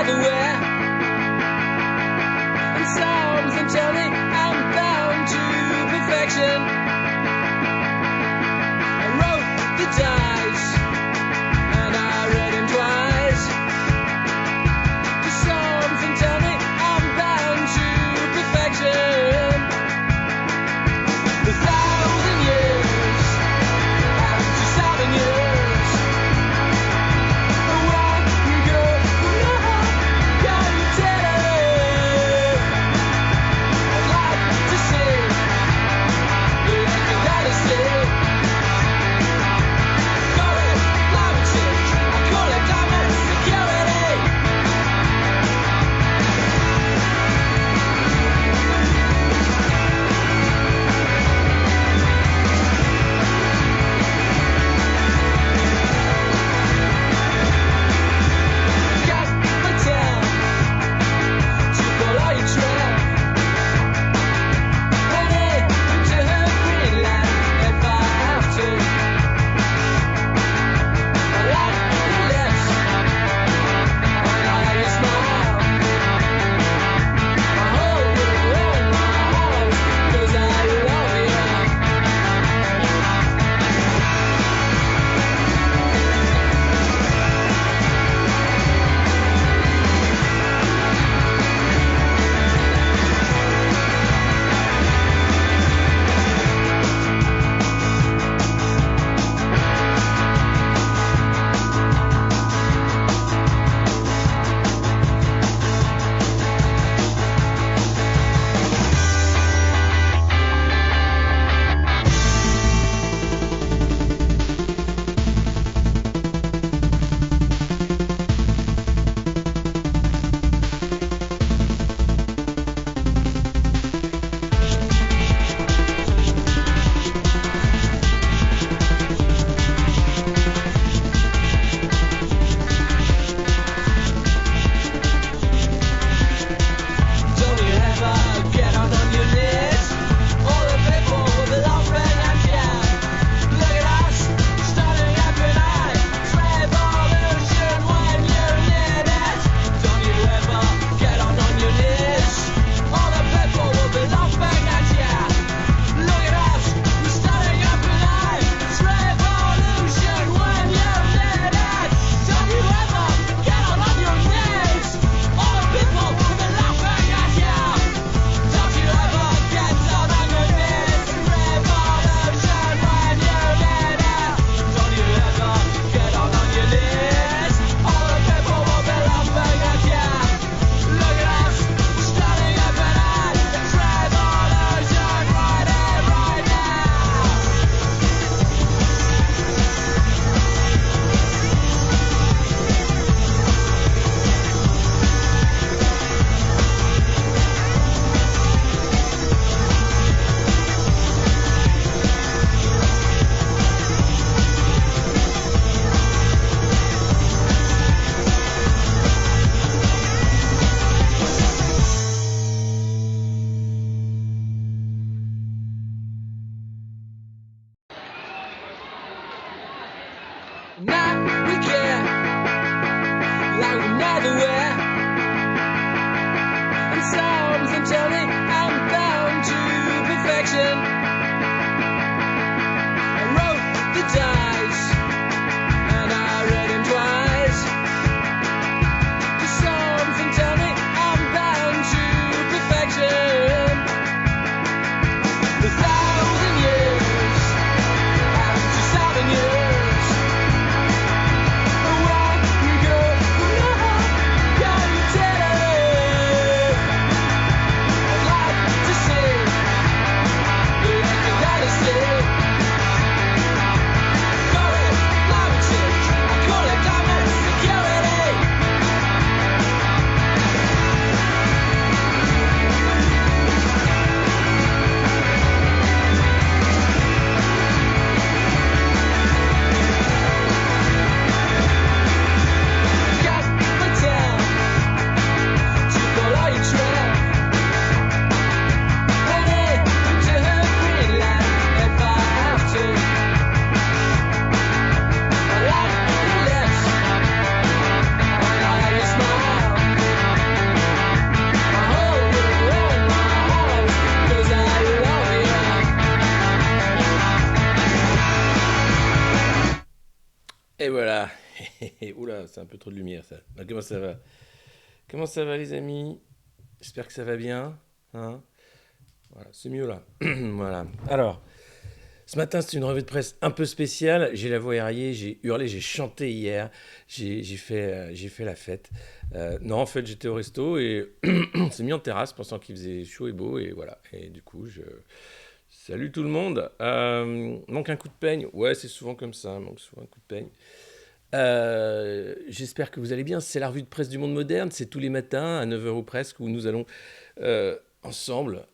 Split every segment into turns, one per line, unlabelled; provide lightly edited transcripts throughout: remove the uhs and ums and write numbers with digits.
everywhere. And something tell me I'm bound to perfection. I wrote the dice and I read him twice. Just something tell me I'm bound to perfection. A thousand years after 7 years. One girl from now
Oula, c'est un peu trop de lumière ça. Ah, comment ça va? Comment ça va les amis? J'espère que ça va bien. Hein, voilà, c'est mieux là. Voilà. Alors, ce matin, c'est une revue de presse un peu spéciale. J'ai la voix éraillée, j'ai hurlé, j'ai chanté hier, j'ai fait la fête. Non, en fait, j'étais au resto et on s'est mis en terrasse pensant qu'il faisait chaud et beau. Et voilà. Et du coup, je. Salut tout le monde. Manque un coup de peigne. Ouais, c'est souvent comme ça. Manque souvent un coup de peigne. J'espère que vous allez bien. C'est la revue de presse du monde moderne. C'est tous les matins à 9h ou presque où nous allons ensemble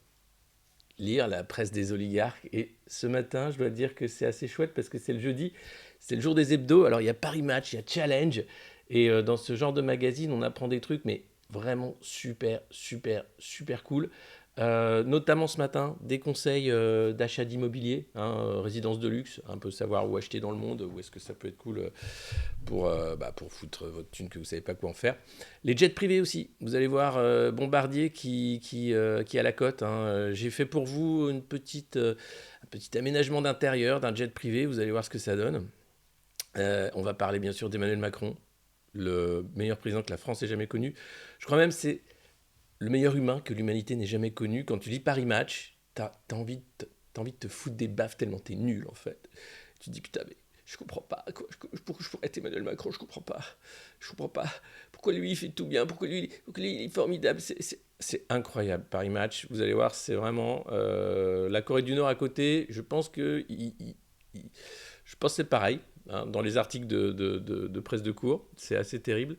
lire la presse des oligarques. Et ce matin, je dois dire que c'est assez chouette parce que c'est le jeudi, c'est le jour des hebdos. Alors il y a Paris Match, il y a Challenge. Et dans ce genre de magazine, on apprend des trucs, mais vraiment super, super, super cool. Notamment ce matin, des conseils d'achat d'immobilier, hein, résidence de luxe, un peu savoir où acheter dans le monde, où est-ce que ça peut être cool pour foutre votre thune que vous ne savez pas quoi en faire. Les jets privés aussi, vous allez voir Bombardier qui a la cote. Hein. J'ai fait pour vous un petit aménagement d'intérieur d'un jet privé, vous allez voir ce que ça donne. On va parler bien sûr d'Emmanuel Macron, le meilleur président que la France ait jamais connu. Je crois même que c'est le meilleur humain que l'humanité n'ait jamais connu. Quand tu lis Paris Match, t'as envie de te foutre des baffes tellement t'es nul en fait. Tu te dis putain mais je comprends pas, pourquoi je pourrais être Emmanuel Macron, je comprends pas. Pourquoi lui il fait tout bien, pourquoi lui il est formidable, c'est incroyable. Paris Match, vous allez voir, c'est vraiment la Corée du Nord à côté. Je pense que je pense que c'est pareil. Hein, dans les articles de presse de cours, c'est assez terrible.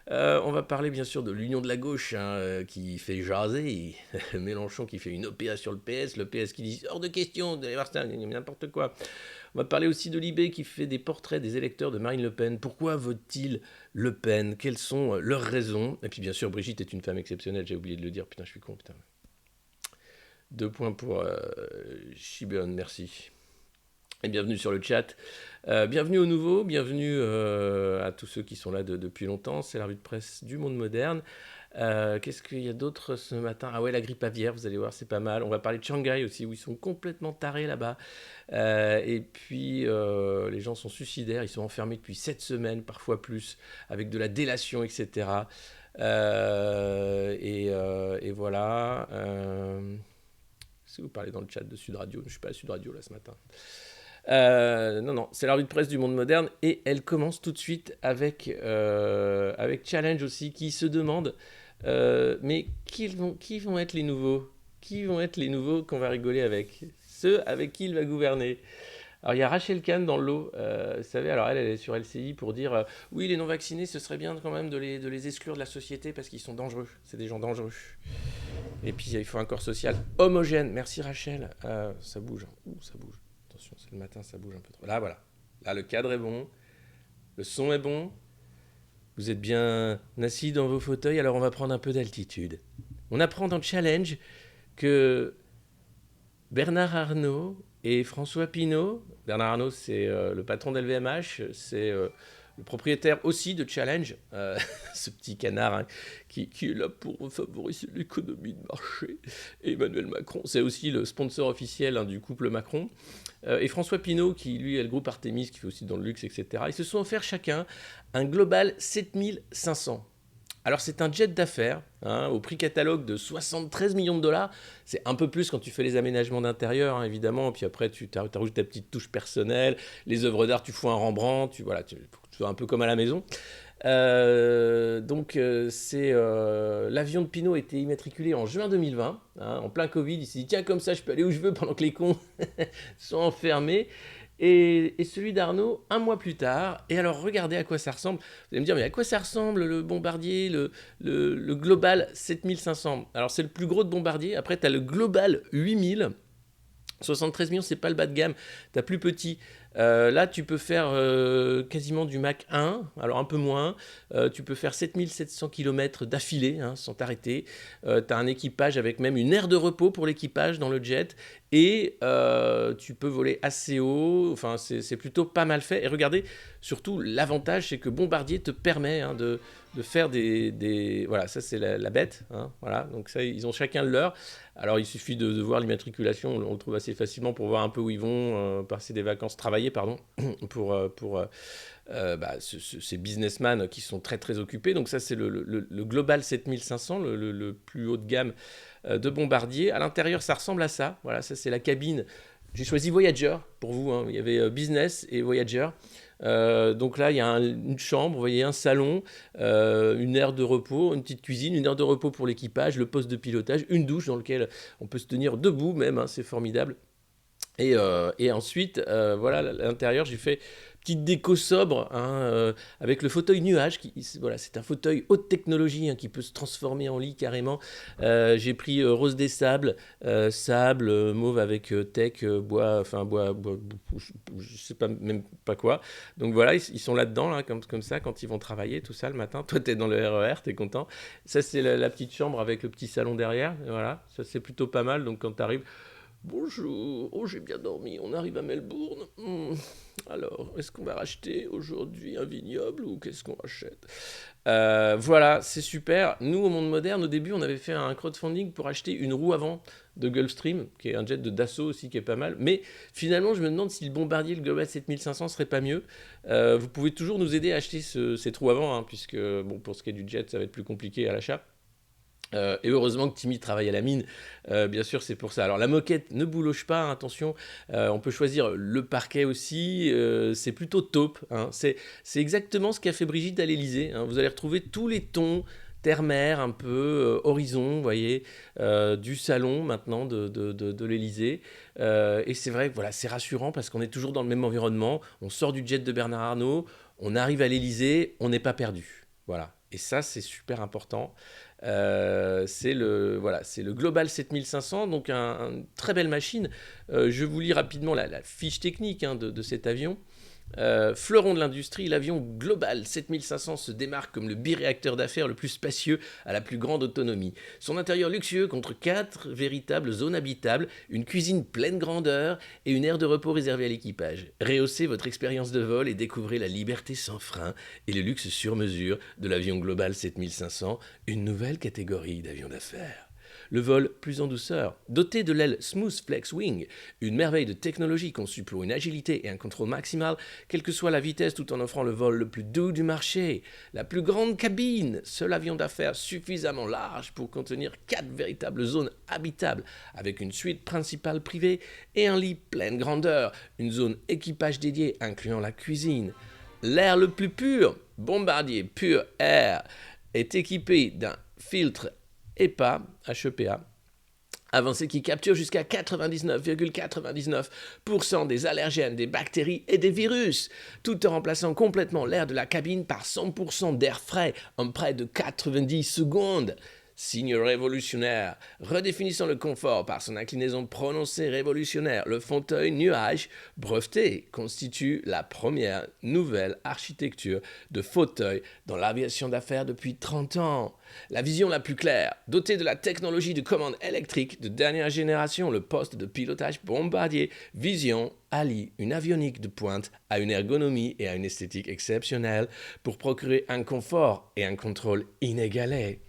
On va parler bien sûr de l'union de la gauche qui fait jaser, Mélenchon qui fait une OPA sur le PS qui dit hors de question, d'aller voir ça, n'importe quoi. On va parler aussi de Libé qui fait des portraits des électeurs de Marine Le Pen. Pourquoi votent-ils Le Pen? Quelles sont leurs raisons? Et puis bien sûr, Brigitte est une femme exceptionnelle, j'ai oublié de le dire, putain, je suis con, putain. 2 points pour Chibeon, merci. Et bienvenue sur le chat. Bienvenue aux nouveaux, bienvenue à tous ceux qui sont là depuis longtemps. C'est la revue de presse du monde moderne. Qu'est-ce qu'il y a d'autre ce matin? Ah ouais, la grippe aviaire, vous allez voir, c'est pas mal. On va parler de Shanghai aussi, où ils sont complètement tarés là-bas. Et puis, les gens sont suicidaires, ils sont enfermés depuis 7 semaines, parfois plus, avec de la délation, etc. Et voilà. Si vous parlez dans le chat de Sud Radio, je ne suis pas à Sud Radio là ce matin. Non, c'est la revue de presse du monde moderne et elle commence tout de suite avec Challenge aussi qui se demande mais qui vont être les nouveaux? Qui vont être les nouveaux qu'on va rigoler avec? Ceux avec qui il va gouverner. Alors il y a Rachel Kahn dans le lot, vous savez, alors elle est sur LCI pour dire oui les non vaccinés ce serait bien quand même de les exclure de la société parce qu'ils sont dangereux, c'est des gens dangereux. Et puis il faut un corps social homogène. Merci Rachel, ça bouge, ça bouge. Attention, c'est le matin, ça bouge un peu trop. Là, voilà. Là, le cadre est bon. Le son est bon. Vous êtes bien assis dans vos fauteuils, alors on va prendre un peu d'altitude. On apprend dans Challenge que Bernard Arnault et François Pinault, Bernard Arnault, c'est le patron d'LVMH, c'est le propriétaire aussi de Challenge, ce petit canard hein, qui est là pour favoriser l'économie de marché. Et Emmanuel Macron, c'est aussi le sponsor officiel hein, du couple Macron. Et François Pinault, qui lui est le groupe Artemis, qui fait aussi dans le luxe, etc. Ils se sont offerts chacun un Global 7500. Alors c'est un jet d'affaires hein, au prix catalogue de 73 millions de dollars. C'est un peu plus quand tu fais les aménagements d'intérieur, hein, évidemment. Puis après, tu rajoutes ta petite touche personnelle. Les œuvres d'art, tu fous un Rembrandt. Tu fais un peu comme à la maison. L'avion de Pinault a été immatriculé en juin 2020, hein, en plein Covid. Il s'est dit, tiens, comme ça, je peux aller où je veux pendant que les cons sont enfermés. Et celui d'Arnaud, 1 mois plus tard. Et alors, regardez à quoi ça ressemble. Vous allez me dire, mais à quoi ça ressemble le Bombardier, le Global 7500? Alors, c'est le plus gros de Bombardier. Après, tu as le Global 8000. 73 millions, c'est pas le bas de gamme. Tu as plus petit. Là, tu peux faire quasiment du Mach 1, alors un peu moins. Tu peux faire 7700 km d'affilée, hein, sans t'arrêter. Tu as un équipage avec même une aire de repos pour l'équipage dans le jet. Et tu peux voler assez haut. Enfin, c'est plutôt pas mal fait. Et regardez, surtout, l'avantage, c'est que Bombardier te permet hein, de faire voilà, ça c'est la bête, hein, voilà, donc ça, ils ont chacun le leur. Alors il suffit de voir l'immatriculation, on le trouve assez facilement pour voir un peu où ils vont passer des vacances, travailler, pardon, pour ces businessmen qui sont très très occupés. Donc ça c'est le Global 7500, le plus haut de gamme de Bombardier. À l'intérieur ça ressemble à ça, voilà, ça c'est la cabine. J'ai choisi Voyager pour vous, hein. Il y avait Business et Voyager. Donc là, il y a une chambre, vous voyez, un salon, une aire de repos, une petite cuisine, une aire de repos pour l'équipage, le poste de pilotage, une douche dans laquelle on peut se tenir debout même, hein, c'est formidable. Et ensuite, voilà, à l'intérieur, j'ai fait petite déco sobre, hein, avec le fauteuil nuage. Voilà, c'est un fauteuil haute technologie, hein, qui peut se transformer en lit carrément. J'ai pris rose des sables, sable, mauve avec teck, bois, je sais pas, même pas quoi. Donc voilà, ils sont là-dedans, là, comme ça, quand ils vont travailler, tout ça, le matin. Toi, t'es dans le RER, t'es content. Ça, c'est la petite chambre avec le petit salon derrière. Et voilà, ça, c'est plutôt pas mal. Donc quand t'arrives... Bonjour, oh j'ai bien dormi, on arrive à Melbourne. Alors, est-ce qu'on va racheter aujourd'hui un vignoble ou qu'est-ce qu'on rachète? Voilà, c'est super. Nous, au monde moderne, au début, on avait fait un crowdfunding pour acheter une roue avant de Gulfstream, qui est un jet de Dassault aussi, qui est pas mal. Mais finalement, je me demande si le Bombardier, le Global 7500, serait pas mieux. Vous pouvez toujours nous aider à acheter cette roue avant, hein, puisque bon, pour ce qui est du jet, ça va être plus compliqué à l'achat. Et heureusement que Timmy travaille à la mine, bien sûr c'est pour ça. Alors la moquette ne bouloche pas, hein, attention, on peut choisir le parquet aussi, c'est plutôt taupe, hein. C'est exactement ce qu'a fait Brigitte à l'Elysée, hein. Vous allez retrouver tous les tons terre-mer, un peu horizon, vous voyez, du salon maintenant de l'Elysée. Et c'est vrai que voilà, c'est rassurant parce qu'on est toujours dans le même environnement, on sort du jet de Bernard Arnault, on arrive à l'Elysée, on n'est pas perdu. Voilà. Et ça, c'est super important. C'est le Global 7500, donc une très belle machine. Je vous lis rapidement la fiche technique, hein, de cet avion. Fleuron de l'industrie, l'avion Global 7500 se démarque comme le biréacteur d'affaires le plus spacieux à la plus grande autonomie. Son intérieur luxueux contre 4 véritables zones habitables, une cuisine pleine grandeur et une aire de repos réservée à l'équipage. Rehaussez votre expérience de vol et découvrez la liberté sans frein et le luxe sur mesure de l'avion Global 7500, une nouvelle catégorie d'avions d'affaires. Le vol plus en douceur, doté de l'aile Smooth Flex Wing, une merveille de technologie conçue pour une agilité et un contrôle maximal, quelle que soit la vitesse, tout en offrant le vol le plus doux du marché. La plus grande cabine, seul avion d'affaires suffisamment large pour contenir 4 véritables zones habitables, avec une suite principale privée et un lit pleine grandeur, une zone équipage dédiée incluant la cuisine. L'air le plus pur, Bombardier Pure Air, est équipé d'un filtre HEPA, avancé qui capture jusqu'à 99,99% des allergènes, des bactéries et des virus, tout en remplaçant complètement l'air de la cabine par 100% d'air frais en près de 90 secondes. Signe révolutionnaire, redéfinissant le confort par son inclinaison prononcée révolutionnaire, le fauteuil nuage breveté constitue la première nouvelle architecture de fauteuil dans l'aviation d'affaires depuis 30 ans. La vision la plus claire, dotée de la technologie de commande électrique de dernière génération, le poste de pilotage Bombardier Vision allie une avionique de pointe à une ergonomie et à une esthétique exceptionnelle pour procurer un confort et un contrôle inégalés.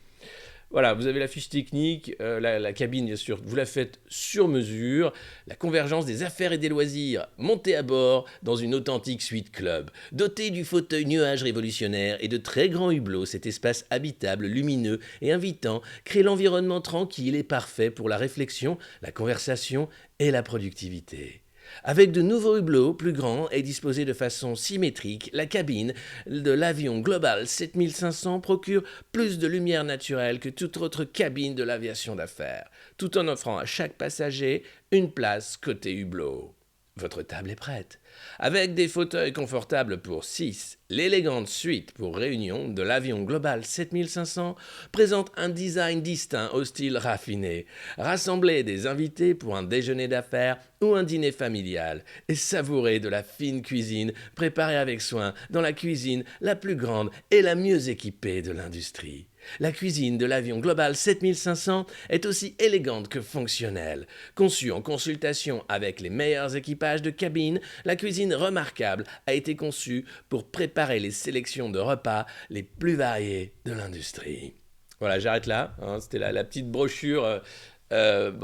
Voilà, vous avez la fiche technique, la cabine, bien sûr, vous la faites sur mesure, la convergence des affaires et des loisirs, montez à bord dans une authentique suite club. Doté du fauteuil nuage révolutionnaire et de très grands hublots, cet espace habitable, lumineux et invitant crée l'environnement tranquille et parfait pour la réflexion, la conversation et la productivité. Avec de nouveaux hublots plus grands et disposés de façon symétrique, la cabine de l'avion Global 7500 procure plus de lumière naturelle que toute autre cabine de l'aviation d'affaires, tout en offrant à chaque passager une place côté hublot. Votre table est prête. Avec des fauteuils confortables pour 6, l'élégante suite pour réunion de l'avion Global 7500 présente un design distinct au style raffiné. Rassemblez des invités pour un déjeuner d'affaires ou un dîner familial et savourez de la fine cuisine préparée avec soin dans la cuisine la plus grande et la mieux équipée de l'industrie. La cuisine de l'avion Global 7500 est aussi élégante que fonctionnelle. Conçue en consultation avec les meilleurs équipages de cabine, la cuisine remarquable a été conçue pour préparer les sélections de repas les plus variées de l'industrie. Voilà, j'arrête là. Hein, c'était la petite brochure.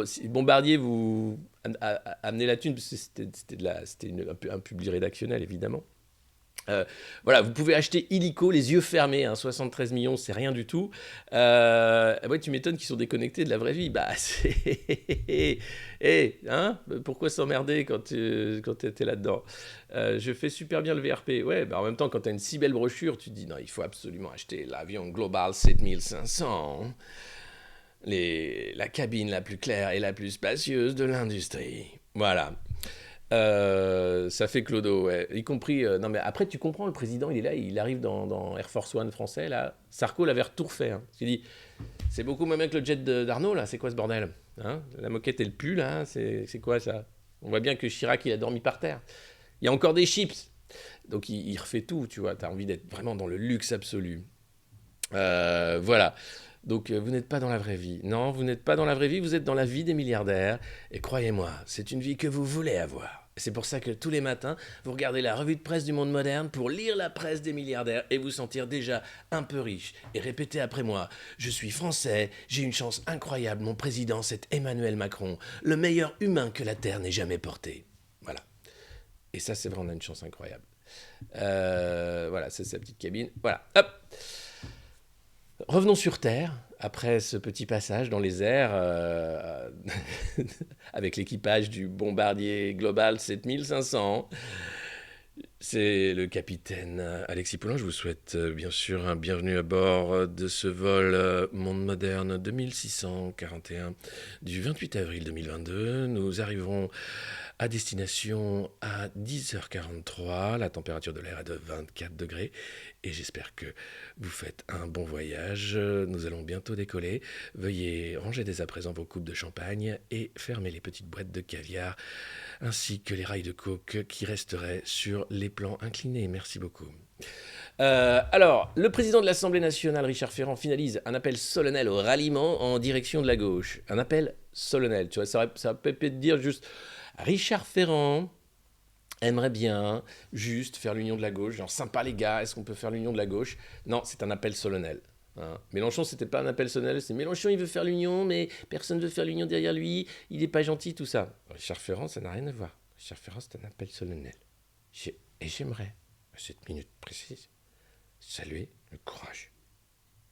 Si Bombardier vous amenez la thune, parce que c'était un publi rédactionnel, évidemment. Voilà, vous pouvez acheter illico, les yeux fermés, hein, 73 millions, c'est rien du tout. Ouais, tu m'étonnes qu'ils sont déconnectés de la vraie vie. Bah, c'est... hein, pourquoi s'emmerder quand tu étais là-dedans? Je fais super bien le VRP. Ouais, bah en même temps, quand tu as une si belle brochure, tu te dis, non, il faut absolument acheter l'avion Global 7500. La cabine la plus claire et la plus spacieuse de l'industrie. Voilà. Ça fait clodo, ouais. Y compris. Non, mais après, tu comprends, le président, il est là, il arrive dans Air Force One français, là. Sarko l'avait retourfait. Hein. Il dit c'est beaucoup moins bien que le jet d'Arnaud, là. C'est quoi ce bordel, hein? La moquette et le pull, là. C'est quoi ça? On voit bien que Chirac, il a dormi par terre. Il y a encore des chips. Donc, il refait tout, tu vois. T'as envie d'être vraiment dans le luxe absolu. Voilà. Donc, vous n'êtes pas dans la vraie vie. Non, vous n'êtes pas dans la vraie vie, vous êtes dans la vie des milliardaires. Et croyez-moi, c'est une vie que vous voulez avoir. C'est pour ça que tous les matins, vous regardez la revue de presse du Monde Moderne pour lire la presse des milliardaires et vous sentir déjà un peu riche. Et répétez après moi, je suis français, j'ai une chance incroyable, mon président c'est Emmanuel Macron, le meilleur humain que la Terre n'ait jamais porté. Voilà. Et ça, c'est vrai, on a une chance incroyable. Voilà, c'est sa petite cabine. Voilà, hop. Revenons sur Terre, après ce petit passage dans les airs, avec l'équipage du Bombardier Global 7500. C'est le capitaine Alexis Poulain. Je vous souhaite bien sûr un bienvenue à bord de ce vol Monde Moderne 2641 du 28 avril 2022. Nous arriverons à destination à 10h43. La température de l'air est de 24 degrés et j'espère que vous faites un bon voyage. Nous allons bientôt décoller. Veuillez ranger dès à présent vos coupes de champagne et fermer les petites boîtes de caviar ainsi que les rails de coke qui resteraient sur les plans inclinés. Merci beaucoup. Alors, le président de l'Assemblée nationale, Richard Ferrand, finalise un appel solennel au ralliement en direction de la gauche. Un appel solennel, tu vois, ça peut peut-être dire juste Richard Ferrand aimerait bien juste faire l'union de la gauche, genre sympa les gars, est-ce qu'on peut faire l'union de la gauche? Non, c'est un appel solennel. Hein. Mélenchon, c'était pas un appel solennel, c'est Mélenchon, il veut faire l'union, mais personne veut faire l'union derrière lui, il est pas gentil, tout ça. Richard Ferrand, ça n'a rien à voir. Richard Ferrand, c'est un appel solennel. Et j'aimerais, à cette minute précise, saluer le courage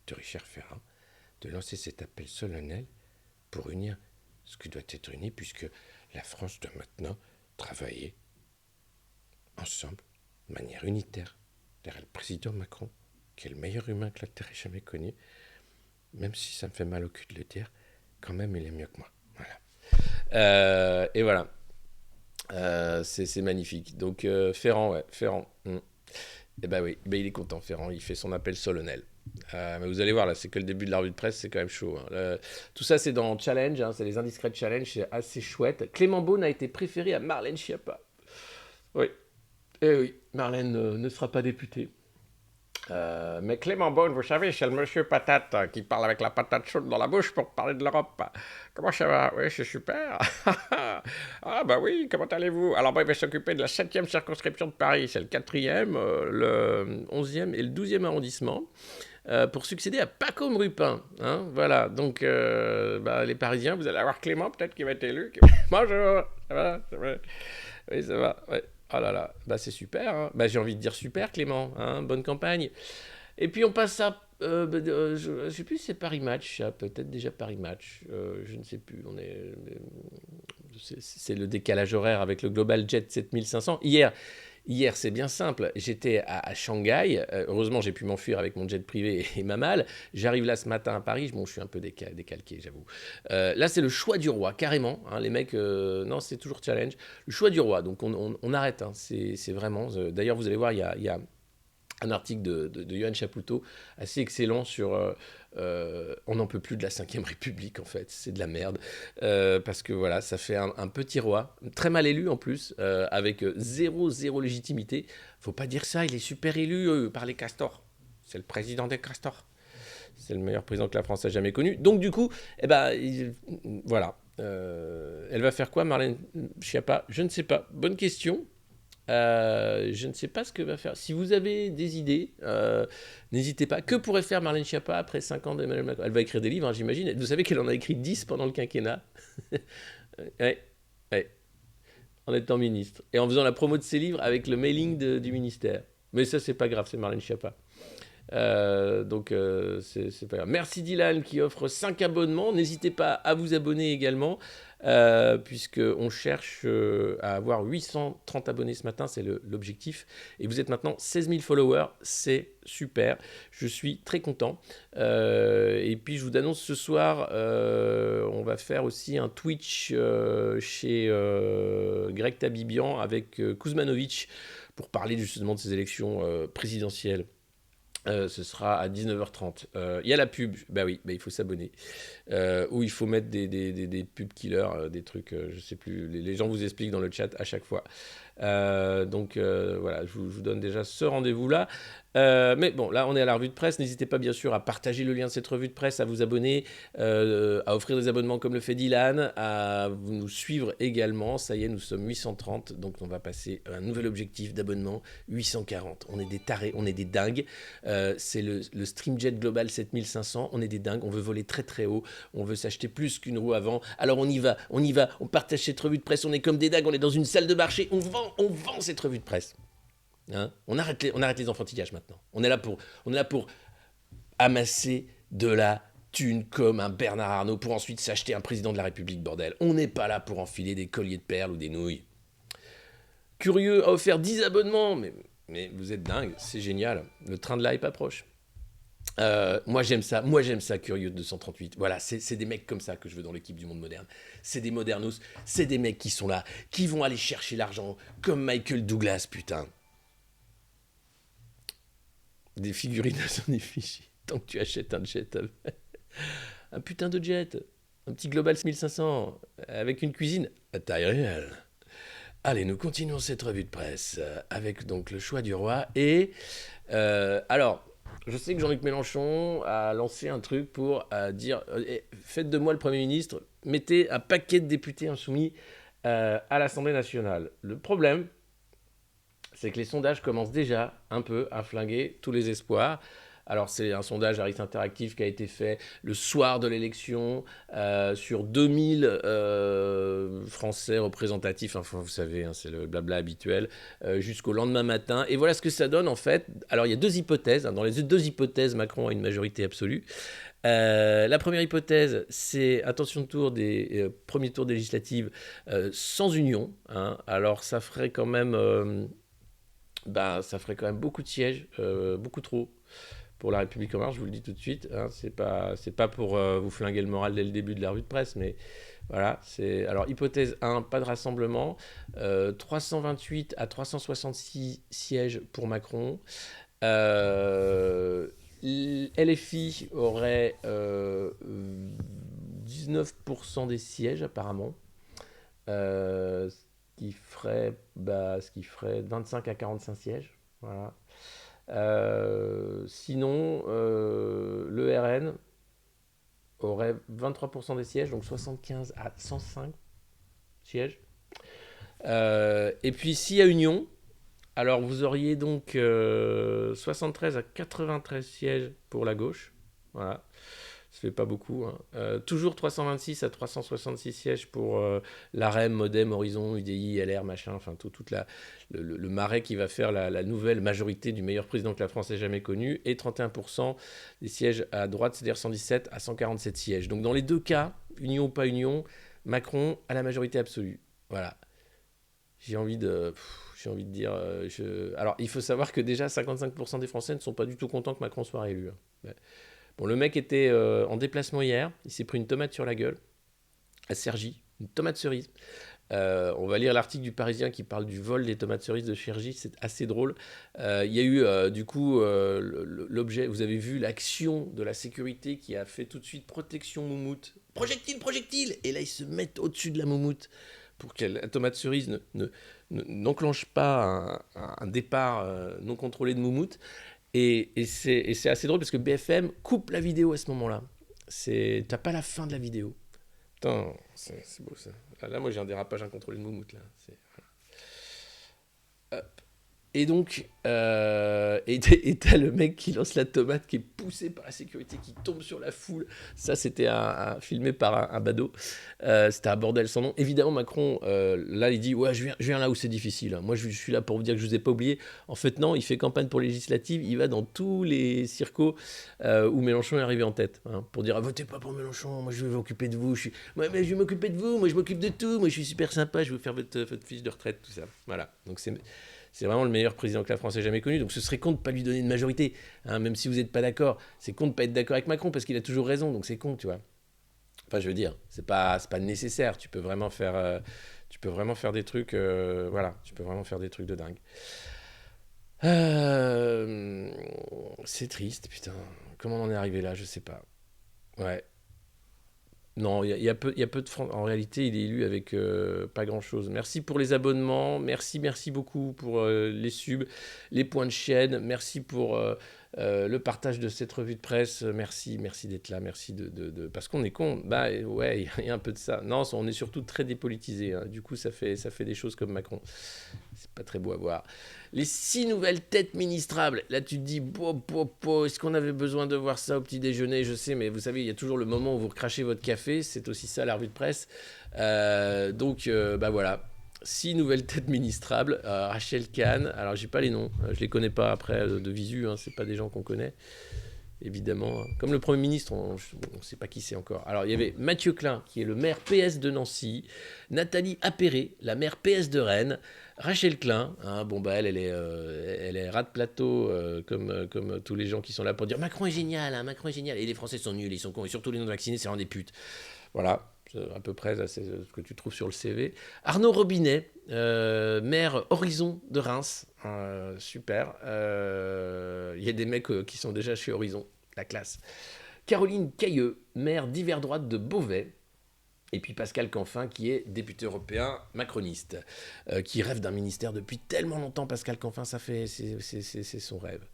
de Richard Ferrand de lancer cet appel solennel pour unir ce qui doit être uni, puisque la France doit maintenant travailler ensemble, de manière unitaire, derrière le président Macron, qui est le meilleur humain que la Terre ait jamais connu, même si ça me fait mal au cul de le dire, quand même il est mieux que moi. Voilà. Et voilà. C'est magnifique. Donc Ferrand, ouais, Ferrand. Et ben oui, il est content, Ferrand, il fait son appel solennel. Mais vous allez voir, là, c'est que le début de la revue de presse, c'est quand même chaud. Hein. Tout ça, c'est dans Challenge, hein, c'est les indiscrets de Challenge, c'est assez chouette. Clément Beaune a été préféré à Marlène Schiappa. Oui. Eh oui, Marlène ne sera pas députée. Mais Clément Beaune, vous savez, c'est le monsieur patate qui parle avec la patate chaude dans la bouche pour parler de l'Europe. Comment ça va? Oui, c'est super. Ah bah oui, comment allez-vous? Alors moi, il va s'occuper de la 7e circonscription de Paris. C'est le 4e, le 11e et le 12e arrondissement. Pour succéder à Paco Mrupin. Hein, voilà, donc les Parisiens, vous allez avoir Clément peut-être qui va être élu. Bonjour, ça va? Oui, ça va, ouais. Oh là là, bah c'est super, hein. Bah j'ai envie de dire super Clément, hein, bonne campagne. Et puis on passe à, je ne sais plus si c'est Paris Match, peut-être déjà Paris Match, je ne sais plus, c'est le décalage horaire avec le Global Jet 7500. Hier, c'est bien simple, j'étais à Shanghai, heureusement j'ai pu m'enfuir avec mon jet privé et ma malle, j'arrive là ce matin à Paris, je suis un peu décalqué j'avoue. Là c'est le choix du roi, carrément, hein, les mecs, non c'est toujours challenge, le choix du roi, donc on arrête, hein, c'est vraiment, d'ailleurs vous allez voir, il y a un article de Yoann Chapoutot assez excellent sur on n'en peut plus de la 5e République en fait, c'est de la merde, parce que voilà, ça fait un petit roi, très mal élu en plus, avec zéro légitimité. Faut pas dire ça, il est super élu par les castors, c'est le président des castors. c'est le meilleur président que la France a jamais connu. Donc du coup, eh ben, voilà. Elle va faire quoi, Marlène Schiappa? Je ne sais pas. Bonne question. Je ne sais pas ce que va faire. Si vous avez des idées, n'hésitez pas. Que pourrait faire Marlène Schiappa après 5 ans d'Emmanuel Macron? Elle va écrire des livres, hein, j'imagine. Vous savez qu'elle en a écrit 10 pendant le quinquennat. Ouais, ouais, en étant ministre. Et en faisant la promo de ses livres avec le mailing du ministère. Mais ça, c'est pas grave, c'est Marlène Schiappa. Donc c'est pas grave. Merci Dylan qui offre 5 abonnements. N'hésitez pas à vous abonner également, puisqu'on cherche à avoir 830 abonnés ce matin, c'est l'objectif. Et vous êtes maintenant 16 000 followers, c'est super. Je suis très content. Et puis je vous annonce ce soir, on va faire aussi un Twitch chez Greg Tabibian avec Kuzmanovic pour parler justement de ces élections présidentielles. Ce sera à 19h30. Il y a la pub, bah oui, bah il faut s'abonner. Ou il faut mettre des pubs killers, des trucs, je sais plus. Les gens vous expliquent dans le chat à chaque fois. Donc voilà, je vous donne déjà ce rendez-vous-là. Mais bon, là, on est à la revue de presse. N'hésitez pas, bien sûr, à partager le lien de cette revue de presse, à vous abonner, à offrir des abonnements comme le fait Dylan, à nous suivre également. Ça y est, nous sommes 830, donc on va passer à un nouvel objectif d'abonnement, 840. On est des tarés, on est des dingues. C'est le Streamjet Global 7500. On est des dingues, on veut voler très très haut, on veut s'acheter plus qu'une roue avant. Alors on y va, on partage cette revue de presse, on est comme des dingues, on est dans une salle de marché, on vend cette revue de presse. Hein, on arrête les enfantillages maintenant. On est là pour amasser de la thune comme un Bernard Arnault pour ensuite s'acheter un président de la République, bordel. On n'est pas là pour enfiler des colliers de perles ou des nouilles. Curieux a offert 10 abonnements, mais vous êtes dingue, c'est génial. Le train de la hype approche. Moi j'aime ça, Curieux 238. Voilà, c'est des mecs comme ça que je veux dans l'équipe du monde moderne. C'est des modernos, c'est des mecs qui sont là, qui vont aller chercher l'argent, comme Michael Douglas, putain. Des figurines à son effigie. Tant que tu achètes un jet, un putain de jet, un petit Global 1500 avec une cuisine à taille réelle. Allez, nous continuons cette revue de presse avec donc le choix du roi et alors. Je sais que Jean-Luc Mélenchon a lancé un truc pour dire faites de moi le Premier ministre, mettez un paquet de députés insoumis à l'Assemblée nationale. Le problème, c'est que les sondages commencent déjà un peu à flinguer tous les espoirs. Alors c'est un sondage Harris Interactive qui a été fait le soir de l'élection sur 2000 Français représentatifs, enfin vous savez, hein, c'est le blabla habituel, jusqu'au lendemain matin. Et voilà ce que ça donne en fait. Alors il y a 2 hypothèses. Hein. Dans les 2 hypothèses, Macron a une majorité absolue. La première hypothèse, c'est intention de tour des premiers tours des législatives sans union. Hein. Alors ça ferait quand même beaucoup de sièges, beaucoup trop. Pour La République En Marche, je vous le dis tout de suite, hein, c'est pas pour vous flinguer le moral dès le début de la revue de presse, mais voilà, alors hypothèse 1, pas de rassemblement, 328 à 366 sièges pour Macron, LFI aurait 19% des sièges apparemment, ce qui ferait 25 à 45 sièges, voilà. Sinon, le RN aurait 23% des sièges, donc 75 à 105 sièges. Et puis, s'il y a union, alors vous auriez donc 73 à 93 sièges pour la gauche. Voilà. Ça fait pas beaucoup. Hein. Toujours 326 à 366 sièges pour l'AREM, Modem, Horizon, UDI, LR, machin, enfin tout le marais qui va faire la nouvelle majorité du meilleur président que la France ait jamais connu, et 31% des sièges à droite, c'est-à-dire 117 à 147 sièges. Donc dans les 2 cas, union ou pas union, Macron a la majorité absolue. Voilà. J'ai envie de dire... Alors, il faut savoir que déjà, 55% des Français ne sont pas du tout contents que Macron soit réélu. Hein. Bon, le mec était en déplacement hier, il s'est pris une tomate sur la gueule, à Cergy, une tomate cerise. On va lire l'article du Parisien qui parle du vol des tomates cerises de Cergy, c'est assez drôle. Il y a eu du coup l'objet, vous avez vu l'action de la sécurité qui a fait tout de suite protection moumoute. Projectile. Et là, ils se mettent au-dessus de la moumoute pour que la tomate cerise n'enclenche pas un départ non contrôlé de moumoute. Et c'est assez drôle parce que BFM coupe la vidéo à ce moment-là. T'as pas la fin de la vidéo. Putain, c'est beau ça. Là, moi j'ai un dérapage incontrôlé de moumoute là. Hop. Et donc, et t'as le mec qui lance la tomate, qui est poussé par la sécurité, qui tombe sur la foule. Ça, c'était filmé par un badaud. C'était un bordel sans nom. Évidemment, Macron, là, il dit « Ouais, je viens là où c'est difficile. Moi, je suis là pour vous dire que je ne vous ai pas oublié. » En fait, non, il fait campagne pour législative. Il va dans tous les circos où Mélenchon est arrivé en tête. Hein, pour dire « Votez pas pour Mélenchon, moi, je vais m'occuper de vous. Mais je vais m'occuper de vous, moi, je m'occupe de tout. Moi, je suis super sympa, je vais vous faire votre fiche de retraite, tout ça. » Voilà. Donc, c'est vraiment le meilleur président que la France ait jamais connu. Donc ce serait con de ne pas lui donner une majorité. Hein, même si vous n'êtes pas d'accord. C'est con de ne pas être d'accord avec Macron parce qu'il a toujours raison. Donc c'est con, tu vois. Enfin, je veux dire, c'est pas nécessaire. Tu peux vraiment faire des trucs... voilà, tu peux vraiment faire des trucs de dingue. C'est triste, putain. Comment on en est arrivé là, je sais pas. Ouais. Non, il y a peu de France. En réalité, il est élu avec pas grand-chose. Merci pour les abonnements. Merci beaucoup pour les subs, les points de chaîne. Merci pour le partage de cette revue de presse. Merci d'être là. Merci de... Parce qu'on est con. Bah ouais, il y a un peu de ça. Non, on est surtout très dépolitisé. Hein. Du coup, ça fait des choses comme Macron. C'est pas très beau à voir. Les 6 nouvelles têtes ministrables. Là, tu te dis, est-ce qu'on avait besoin de voir ça au petit déjeuner? Je sais, mais vous savez, il y a toujours le moment où vous recrachez votre café. C'est aussi ça, la revue de presse. Donc, bah voilà. 6 nouvelles têtes ministrables. Rachel Kahn. Alors, j'ai pas les noms. Je les connais pas après de visu. Hein, c'est pas des gens qu'on connaît. Évidemment. Comme le Premier ministre, on ne sait pas qui c'est encore. Alors, il y avait Mathieu Klein, qui est le maire PS de Nancy. Nathalie Appéré, la maire PS de Rennes. Rachel Klein, hein, bon bah elle est rat de plateau comme tous les gens qui sont là pour dire Macron est génial, hein, Macron est génial. Et les Français sont nuls, ils sont cons, et surtout les non-vaccinés, c'est vraiment des putes. Voilà, à peu près, c'est ce que tu trouves sur le CV. Arnaud Robinet, maire Horizon de Reims, super. Il y a des mecs qui sont déjà chez Horizon, la classe. Caroline Cailleux, maire d'hiver droite de Beauvais. Et puis Pascal Canfin, qui est député européen macroniste, qui rêve d'un ministère depuis tellement longtemps. Pascal Canfin, c'est son rêve.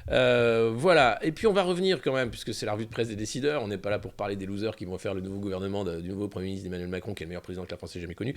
Voilà. Et puis on va revenir quand même, puisque c'est la revue de presse des décideurs. On n'est pas là pour parler des losers qui vont faire le nouveau gouvernement du nouveau Premier ministre Emmanuel Macron, qui est le meilleur président que la France ait jamais connu.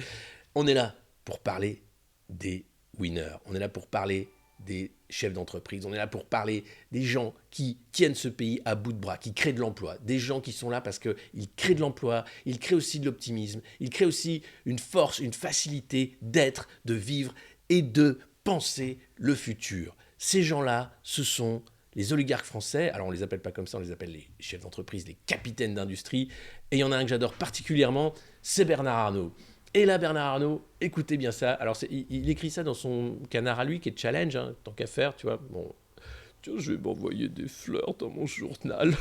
On est là pour parler des winners. On est là pour parler des chefs d'entreprise. On est là pour parler des gens qui tiennent ce pays à bout de bras, qui créent de l'emploi. Des gens qui sont là parce qu'ils créent de l'emploi, ils créent aussi de l'optimisme, ils créent aussi une force, une facilité d'être, de vivre et de penser le futur. Ces gens-là, ce sont les oligarques français. Alors on ne les appelle pas comme ça, on les appelle les chefs d'entreprise, les capitaines d'industrie. Et il y en a un que j'adore particulièrement, c'est Bernard Arnault. Et là, Bernard Arnault, écoutez bien ça. Alors, il écrit ça dans son canard à lui, qui est Challenge, hein, tant qu'à faire, tu vois. Bon, tiens, je vais m'envoyer des fleurs dans mon journal.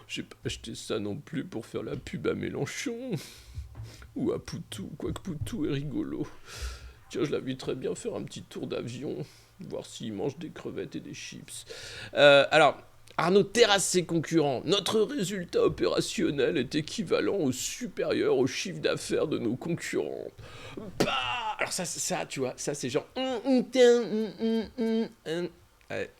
J'ai pas acheté ça non plus pour faire la pub à Mélenchon. Ou à Poutou, quoique Poutou est rigolo. Tiens, je l'inviterais bien faire un petit tour d'avion, voir s'il mange des crevettes et des chips. Alors... Arnault terrasse ses concurrents. Notre résultat opérationnel est équivalent ou supérieur au chiffre d'affaires de nos concurrents. Bah alors ça, tu vois, ça c'est genre...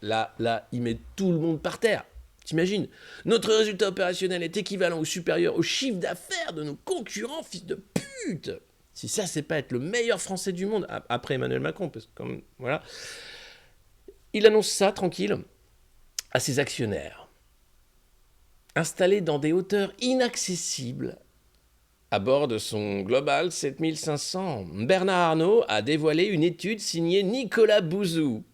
Là, il met tout le monde par terre. T'imagines? Notre résultat opérationnel est équivalent ou supérieur au chiffre d'affaires de nos concurrents, fils de pute. Si ça, c'est pas être le meilleur Français du monde, après Emmanuel Macron, parce que comme... Voilà. Il annonce ça, tranquille, à ses actionnaires, installés dans des hauteurs inaccessibles, à bord de son Global 7500. Bernard Arnault a dévoilé une étude signée Nicolas Bouzou.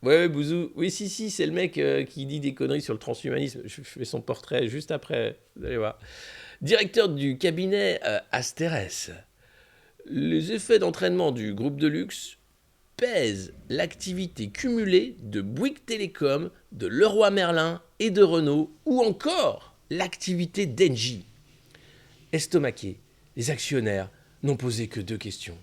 Ouais, Bouzou, oui, si, c'est le mec qui dit des conneries sur le transhumanisme. Je fais son portrait juste après, vous allez voir. Directeur du cabinet Asterès. Les effets d'entraînement du groupe de luxe pèse l'activité cumulée de Bouygues Télécom, de Leroy Merlin et de Renault, ou encore l'activité d'Engie. Estomaqués, les actionnaires n'ont posé que 2 questions.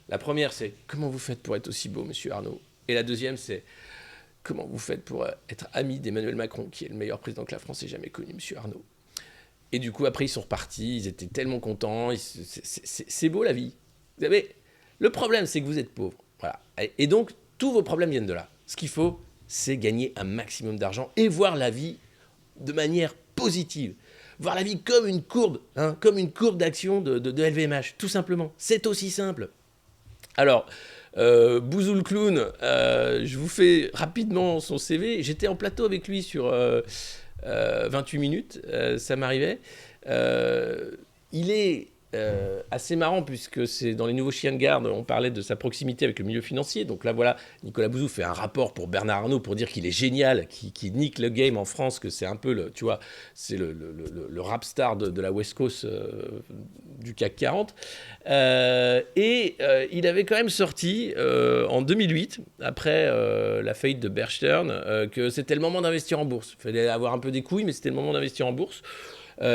La première, c'est « Comment vous faites pour être aussi beau, monsieur Arnault ?» Et la deuxième, c'est « Comment vous faites pour être ami d'Emmanuel Macron, qui est le meilleur président que la France ait jamais connu, monsieur Arnault ?» Et du coup, après, ils sont repartis, ils étaient tellement contents, c'est beau la vie. Vous savez, le problème, c'est que vous êtes pauvres. Voilà. Et donc, tous vos problèmes viennent de là. Ce qu'il faut, c'est gagner un maximum d'argent et voir la vie de manière positive. Voir la vie comme une courbe, comme une courbe d'action de LVMH, tout simplement. C'est aussi simple. Alors, Bouzou le clown, je vous fais rapidement son CV. J'étais en plateau avec lui sur 28 minutes, ça m'arrivait. Il est assez marrant puisque c'est dans les nouveaux chiens de garde, on parlait de sa proximité avec le milieu financier. Donc là, voilà, Nicolas Bouzou fait un rapport pour Bernard Arnault pour dire qu'il est génial, qu'il nique le game en France, que c'est un peu le, tu vois, c'est le rap star de la West Coast du CAC 40. Il avait quand même sorti en 2008, après la faillite de Bear Stearns, que c'était le moment d'investir en bourse. Il fallait avoir un peu des couilles, mais c'était le moment d'investir en bourse.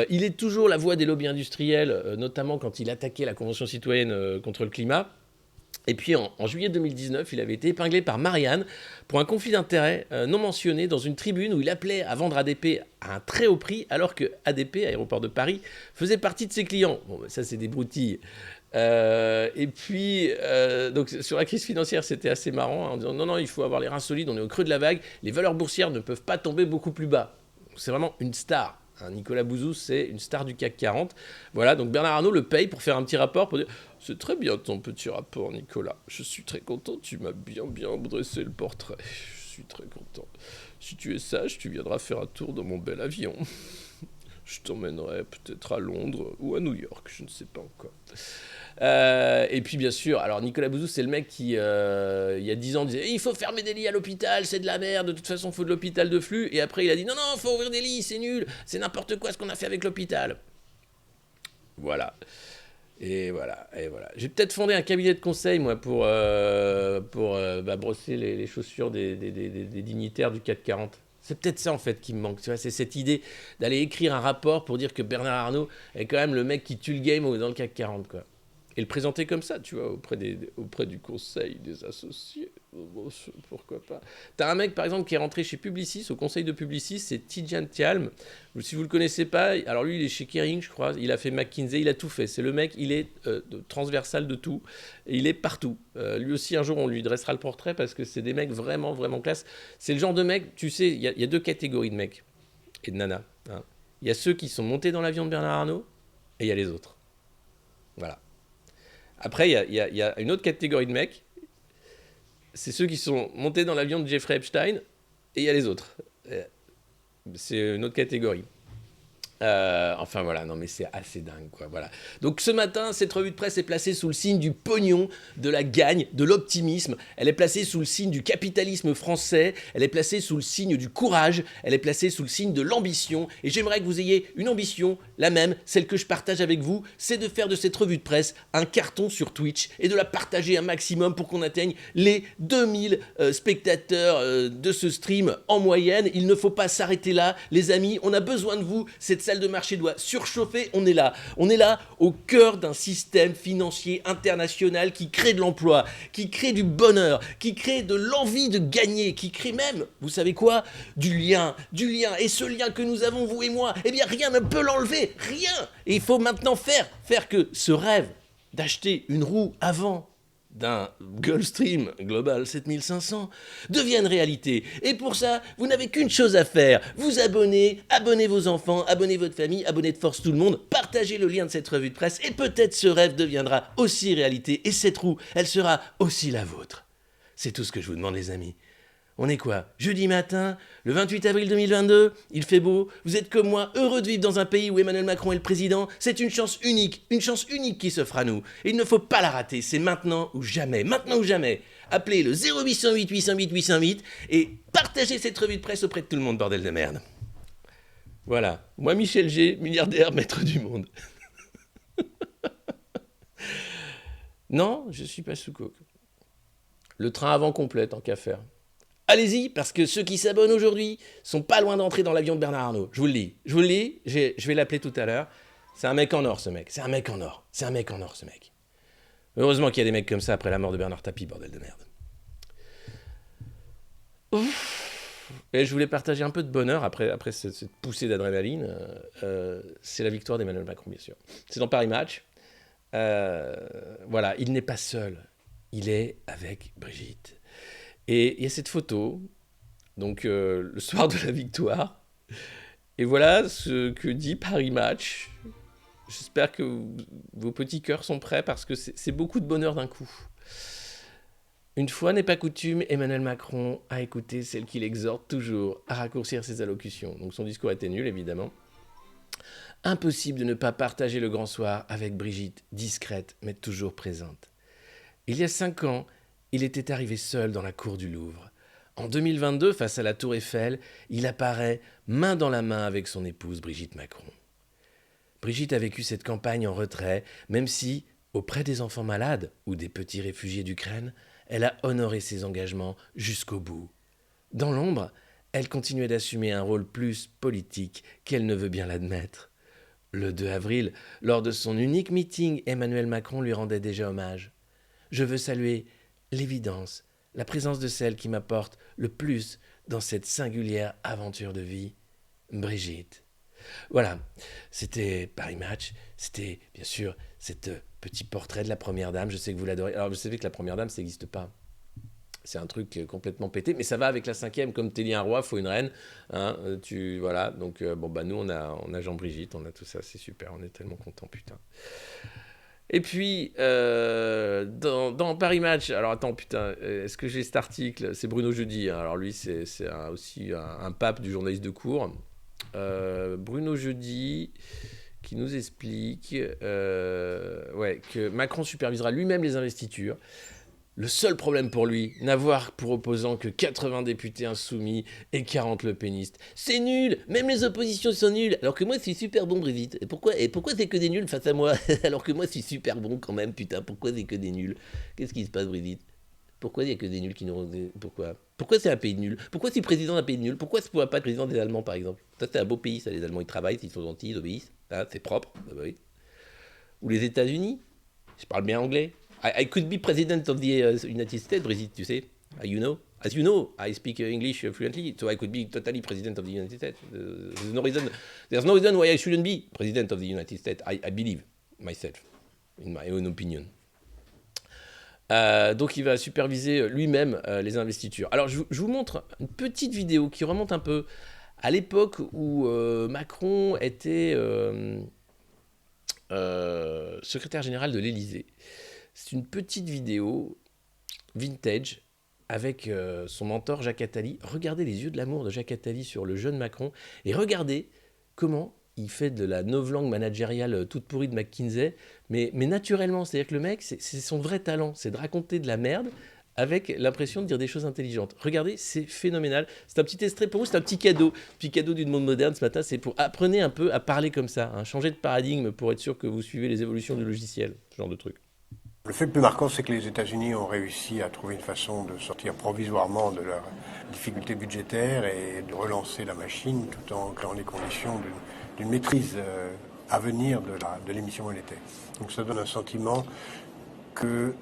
Il est toujours la voix des lobbies industriels, notamment quand il attaquait la Convention citoyenne contre le climat. Et puis en juillet 2019, il avait été épinglé par Marianne pour un conflit d'intérêts non mentionné dans une tribune où il appelait à vendre ADP à un très haut prix alors que ADP, Aéroport de Paris, faisait partie de ses clients. Bon, ça c'est des broutilles. Et puis, donc sur la crise financière, c'était assez marrant, en disant non, il faut avoir les reins solides, on est au creux de la vague, les valeurs boursières ne peuvent pas tomber beaucoup plus bas. C'est vraiment une star. Nicolas Bouzou, c'est une star du CAC 40. Voilà, donc Bernard Arnault le paye pour faire un petit rapport, pour dire « C'est très bien ton petit rapport, Nicolas. Je suis très content, tu m'as bien dressé le portrait. Je suis très content. Si tu es sage, tu viendras faire un tour dans mon bel avion. Je t'emmènerai peut-être à Londres ou à New York, je ne sais pas encore. » Et puis bien sûr, alors Nicolas Bouzou, c'est le mec qui, il y a 10 ans, disait « Il faut fermer des lits à l'hôpital, c'est de la merde, de toute façon, il faut de l'hôpital de flux. » Et après, il a dit « Non, il faut ouvrir des lits, c'est nul, c'est n'importe quoi ce qu'on a fait avec l'hôpital. » Voilà. Et voilà. J'ai peut-être fondé un cabinet de conseil, moi, pour brosser les chaussures des dignitaires du CAC 40. C'est peut-être ça, en fait, qui me manque. Tu vois, c'est cette idée d'aller écrire un rapport pour dire que Bernard Arnault est quand même le mec qui tue le game dans le CAC 40, quoi. Et le présenter comme ça, tu vois, auprès du conseil des associés. Bon, pourquoi pas. T'as un mec, par exemple, qui est rentré chez Publicis, au conseil de Publicis, c'est Tidjane Thialm. Si vous le connaissez pas, alors lui, il est chez Kering, je crois. Il a fait McKinsey, il a tout fait. C'est le mec, il est transversal de tout. Et il est partout. Lui aussi, un jour, on lui dressera le portrait parce que c'est des mecs vraiment, vraiment classe. C'est le genre de mec, tu sais, il y a deux catégories de mecs et de nanas. Il y a ceux qui sont montés dans l'avion de Bernard Arnault et il y a les autres. Voilà. Après, il y a une autre catégorie de mecs, c'est ceux qui sont montés dans l'avion de Jeffrey Epstein, et il y a les autres. C'est une autre catégorie. Enfin voilà, non mais c'est assez dingue, quoi. Voilà. Donc ce matin, cette revue de presse est placée sous le signe du pognon, de la gagne, de l'optimisme. Elle est placée sous le signe du capitalisme français. Elle est placée sous le signe du courage. Elle est placée sous le signe de l'ambition. Et j'aimerais que vous ayez une ambition, la même, celle que je partage avec vous, c'est de faire de cette revue de presse un carton sur Twitch et de la partager un maximum pour qu'on atteigne les 2000 spectateurs de ce stream en moyenne. Il ne faut pas s'arrêter là, les amis. On a besoin de vous. Cette salle de marché doit surchauffer. On est là au cœur d'un système financier international qui crée de l'emploi, qui crée du bonheur, qui crée de l'envie de gagner, qui crée même, vous savez quoi, du lien. Et ce lien que nous avons, vous et moi, eh bien rien ne peut l'enlever, rien. Et il faut maintenant faire que ce rêve d'acheter une roue avant d'un Gulfstream Global 7500 devienne réalité. Et pour ça, vous n'avez qu'une chose à faire. Vous abonnez vos enfants, abonnez votre famille, abonnez de force tout le monde, partagez le lien de cette revue de presse et peut-être ce rêve deviendra aussi réalité et cette roue, elle sera aussi la vôtre. C'est tout ce que je vous demande, les amis. On est quoi? Jeudi matin, le 28 avril 2022, il fait beau, vous êtes comme moi, heureux de vivre dans un pays où Emmanuel Macron est le président, c'est une chance unique qui s'offre à nous. Et il ne faut pas la rater, c'est maintenant ou jamais. Appelez le 0808 808 808 et partagez cette revue de presse auprès de tout le monde, bordel de merde. Voilà, moi Michel G, milliardaire, maître du monde. Non, je suis pas sous coke. Le train avant complet, tant qu'à faire. Allez-y, parce que ceux qui s'abonnent aujourd'hui sont pas loin d'entrer dans l'avion de Bernard Arnault. Je vous le dis, je vais l'appeler tout à l'heure. C'est un mec en or, ce mec. C'est un mec en or, ce mec. Heureusement qu'il y a des mecs comme ça après la mort de Bernard Tapie, bordel de merde. Ouf. Et je voulais partager un peu de bonheur après cette poussée d'adrénaline. C'est la victoire d'Emmanuel Macron, bien sûr. C'est dans Paris Match. Voilà, il n'est pas seul. Il est avec Brigitte. Et il y a cette photo, donc le soir de la victoire. Et voilà ce que dit Paris Match. J'espère que vos petits cœurs sont prêts parce que c'est beaucoup de bonheur d'un coup. Une fois n'est pas coutume, Emmanuel Macron a écouté celle qui l'exhorte toujours à raccourcir ses allocutions. Donc son discours était nul, évidemment. Impossible de ne pas partager le grand soir avec Brigitte, discrète mais toujours présente. Il y a 5 ans, il était arrivé seul dans la cour du Louvre. En 2022, face à la Tour Eiffel, il apparaît main dans la main avec son épouse Brigitte Macron. Brigitte a vécu cette campagne en retrait, même si, auprès des enfants malades ou des petits réfugiés d'Ukraine, elle a honoré ses engagements jusqu'au bout. Dans l'ombre, elle continuait d'assumer un rôle plus politique qu'elle ne veut bien l'admettre. Le 2 avril, lors de son unique meeting, Emmanuel Macron lui rendait déjà hommage. Je veux saluer l'évidence, la présence de celle qui m'apporte le plus dans cette singulière aventure de vie, Brigitte. Voilà, c'était Paris Match, c'était bien sûr cet petit portrait de la Première Dame, je sais que vous l'adorez. Alors vous savez que la Première Dame, ça n'existe pas. C'est un truc complètement pété, mais ça va avec la 5e, comme t'élis un roi, faut une reine. Hein, voilà, donc nous on a Jean-Brigitte, on a tout ça, c'est super, on est tellement contents, putain. Et puis, dans Paris Match, alors attends, putain, est-ce que j'ai cet article? C'est Bruno Jeudi, hein. Alors lui, c'est aussi un pape du journaliste de cours. Bruno Jeudi, qui nous explique que Macron supervisera lui-même les investitures. Le seul problème pour lui, n'avoir pour opposants que 80 députés insoumis et 40 lepénistes. C'est nul. Même les oppositions sont nulles. Alors que moi, je suis super bon, Brigitte. Et pourquoi c'est que des nuls face à moi? Alors que moi, je suis super bon quand même, putain. Pourquoi c'est que des nuls? Qu'est-ce qui se passe, Brigitte? Pourquoi il n'y a que des nuls qui nous... Pourquoi c'est un pays de nuls? Pourquoi c'est président d'un pays de nuls? Pourquoi je ne pourrais pas être président des Allemands, par exemple? Ça, c'est un beau pays, ça. Les Allemands, ils travaillent, ils sont gentils, ils obéissent. Hein, c'est propre. Bah oui. Ou les États-Unis. Je parle bien anglais. I could be president of the United States, Brigitte, tu sais. As you know, I speak English fluently, so I could be totally president of the United States. There's no reason why I shouldn't be president of the United States. I believe myself, in my own opinion. Donc il va superviser lui-même les investitures. Alors je vous montre une petite vidéo qui remonte un peu à l'époque où Macron était secrétaire général de l'Élysée. C'est une petite vidéo vintage avec son mentor Jacques Attali. Regardez les yeux de l'amour de Jacques Attali sur le jeune Macron et regardez comment il fait de la novlangue managériale toute pourrie de McKinsey, mais naturellement. C'est-à-dire que le mec, c'est son vrai talent, c'est de raconter de la merde avec l'impression de dire des choses intelligentes. Regardez, c'est phénoménal. C'est un petit extrait pour vous, c'est un petit cadeau du monde moderne ce matin. C'est pour apprenez un peu à parler comme ça, hein, changer de paradigme pour être sûr que vous suivez les évolutions du logiciel, ce genre de truc.
Le fait le plus marquant, c'est que les États-Unis ont réussi à trouver une façon de sortir provisoirement de leurs difficultés budgétaires et de relancer la machine tout en créant les conditions d'une maîtrise à venir de l'émission monétaire. Donc ça donne un sentiment que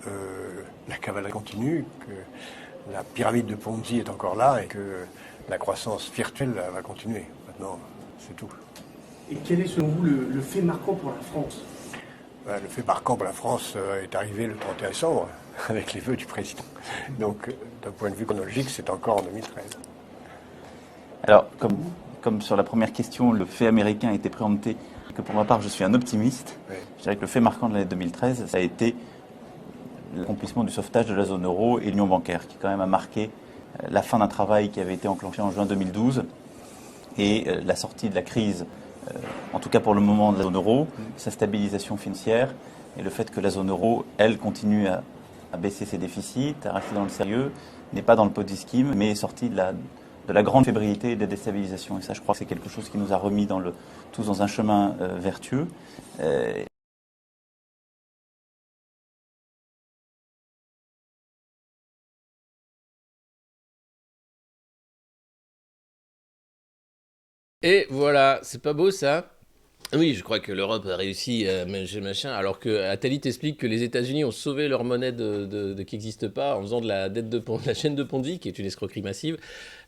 la cavalerie continue, que la pyramide de Ponzi est encore là et que la croissance virtuelle va continuer. Maintenant, c'est tout.
Et quel est selon vous le fait marquant pour la France ?
Le fait marquant pour la France est arrivé le 31 décembre, avec les vœux du président. Donc, d'un point de vue chronologique, c'est encore en 2013.
Alors, comme sur la première question, le fait américain a été préempté, que pour ma part, je suis un optimiste. Oui. Je dirais que le fait marquant de l'année 2013, ça a été l'accomplissement du sauvetage de la zone euro et l'union bancaire, qui quand même a marqué la fin d'un travail qui avait été enclenché en juin 2012 et la sortie de la crise, en tout cas pour le moment, de la zone euro, sa stabilisation financière et le fait que la zone euro, elle, continue à baisser ses déficits, à rester dans le sérieux, n'est pas dans le Ponzi scheme, mais est sortie de la grande fébrilité et de la déstabilisation. Et ça, je crois que c'est quelque chose qui nous a remis tous dans un chemin vertueux.
Et voilà, c'est pas beau ça? Oui, je crois que l'Europe a réussi, machin, alors que Attali t'explique que les États-Unis ont sauvé leur monnaie qui n'existe pas en faisant de la dette de la chaîne de Ponzi, qui est une escroquerie massive,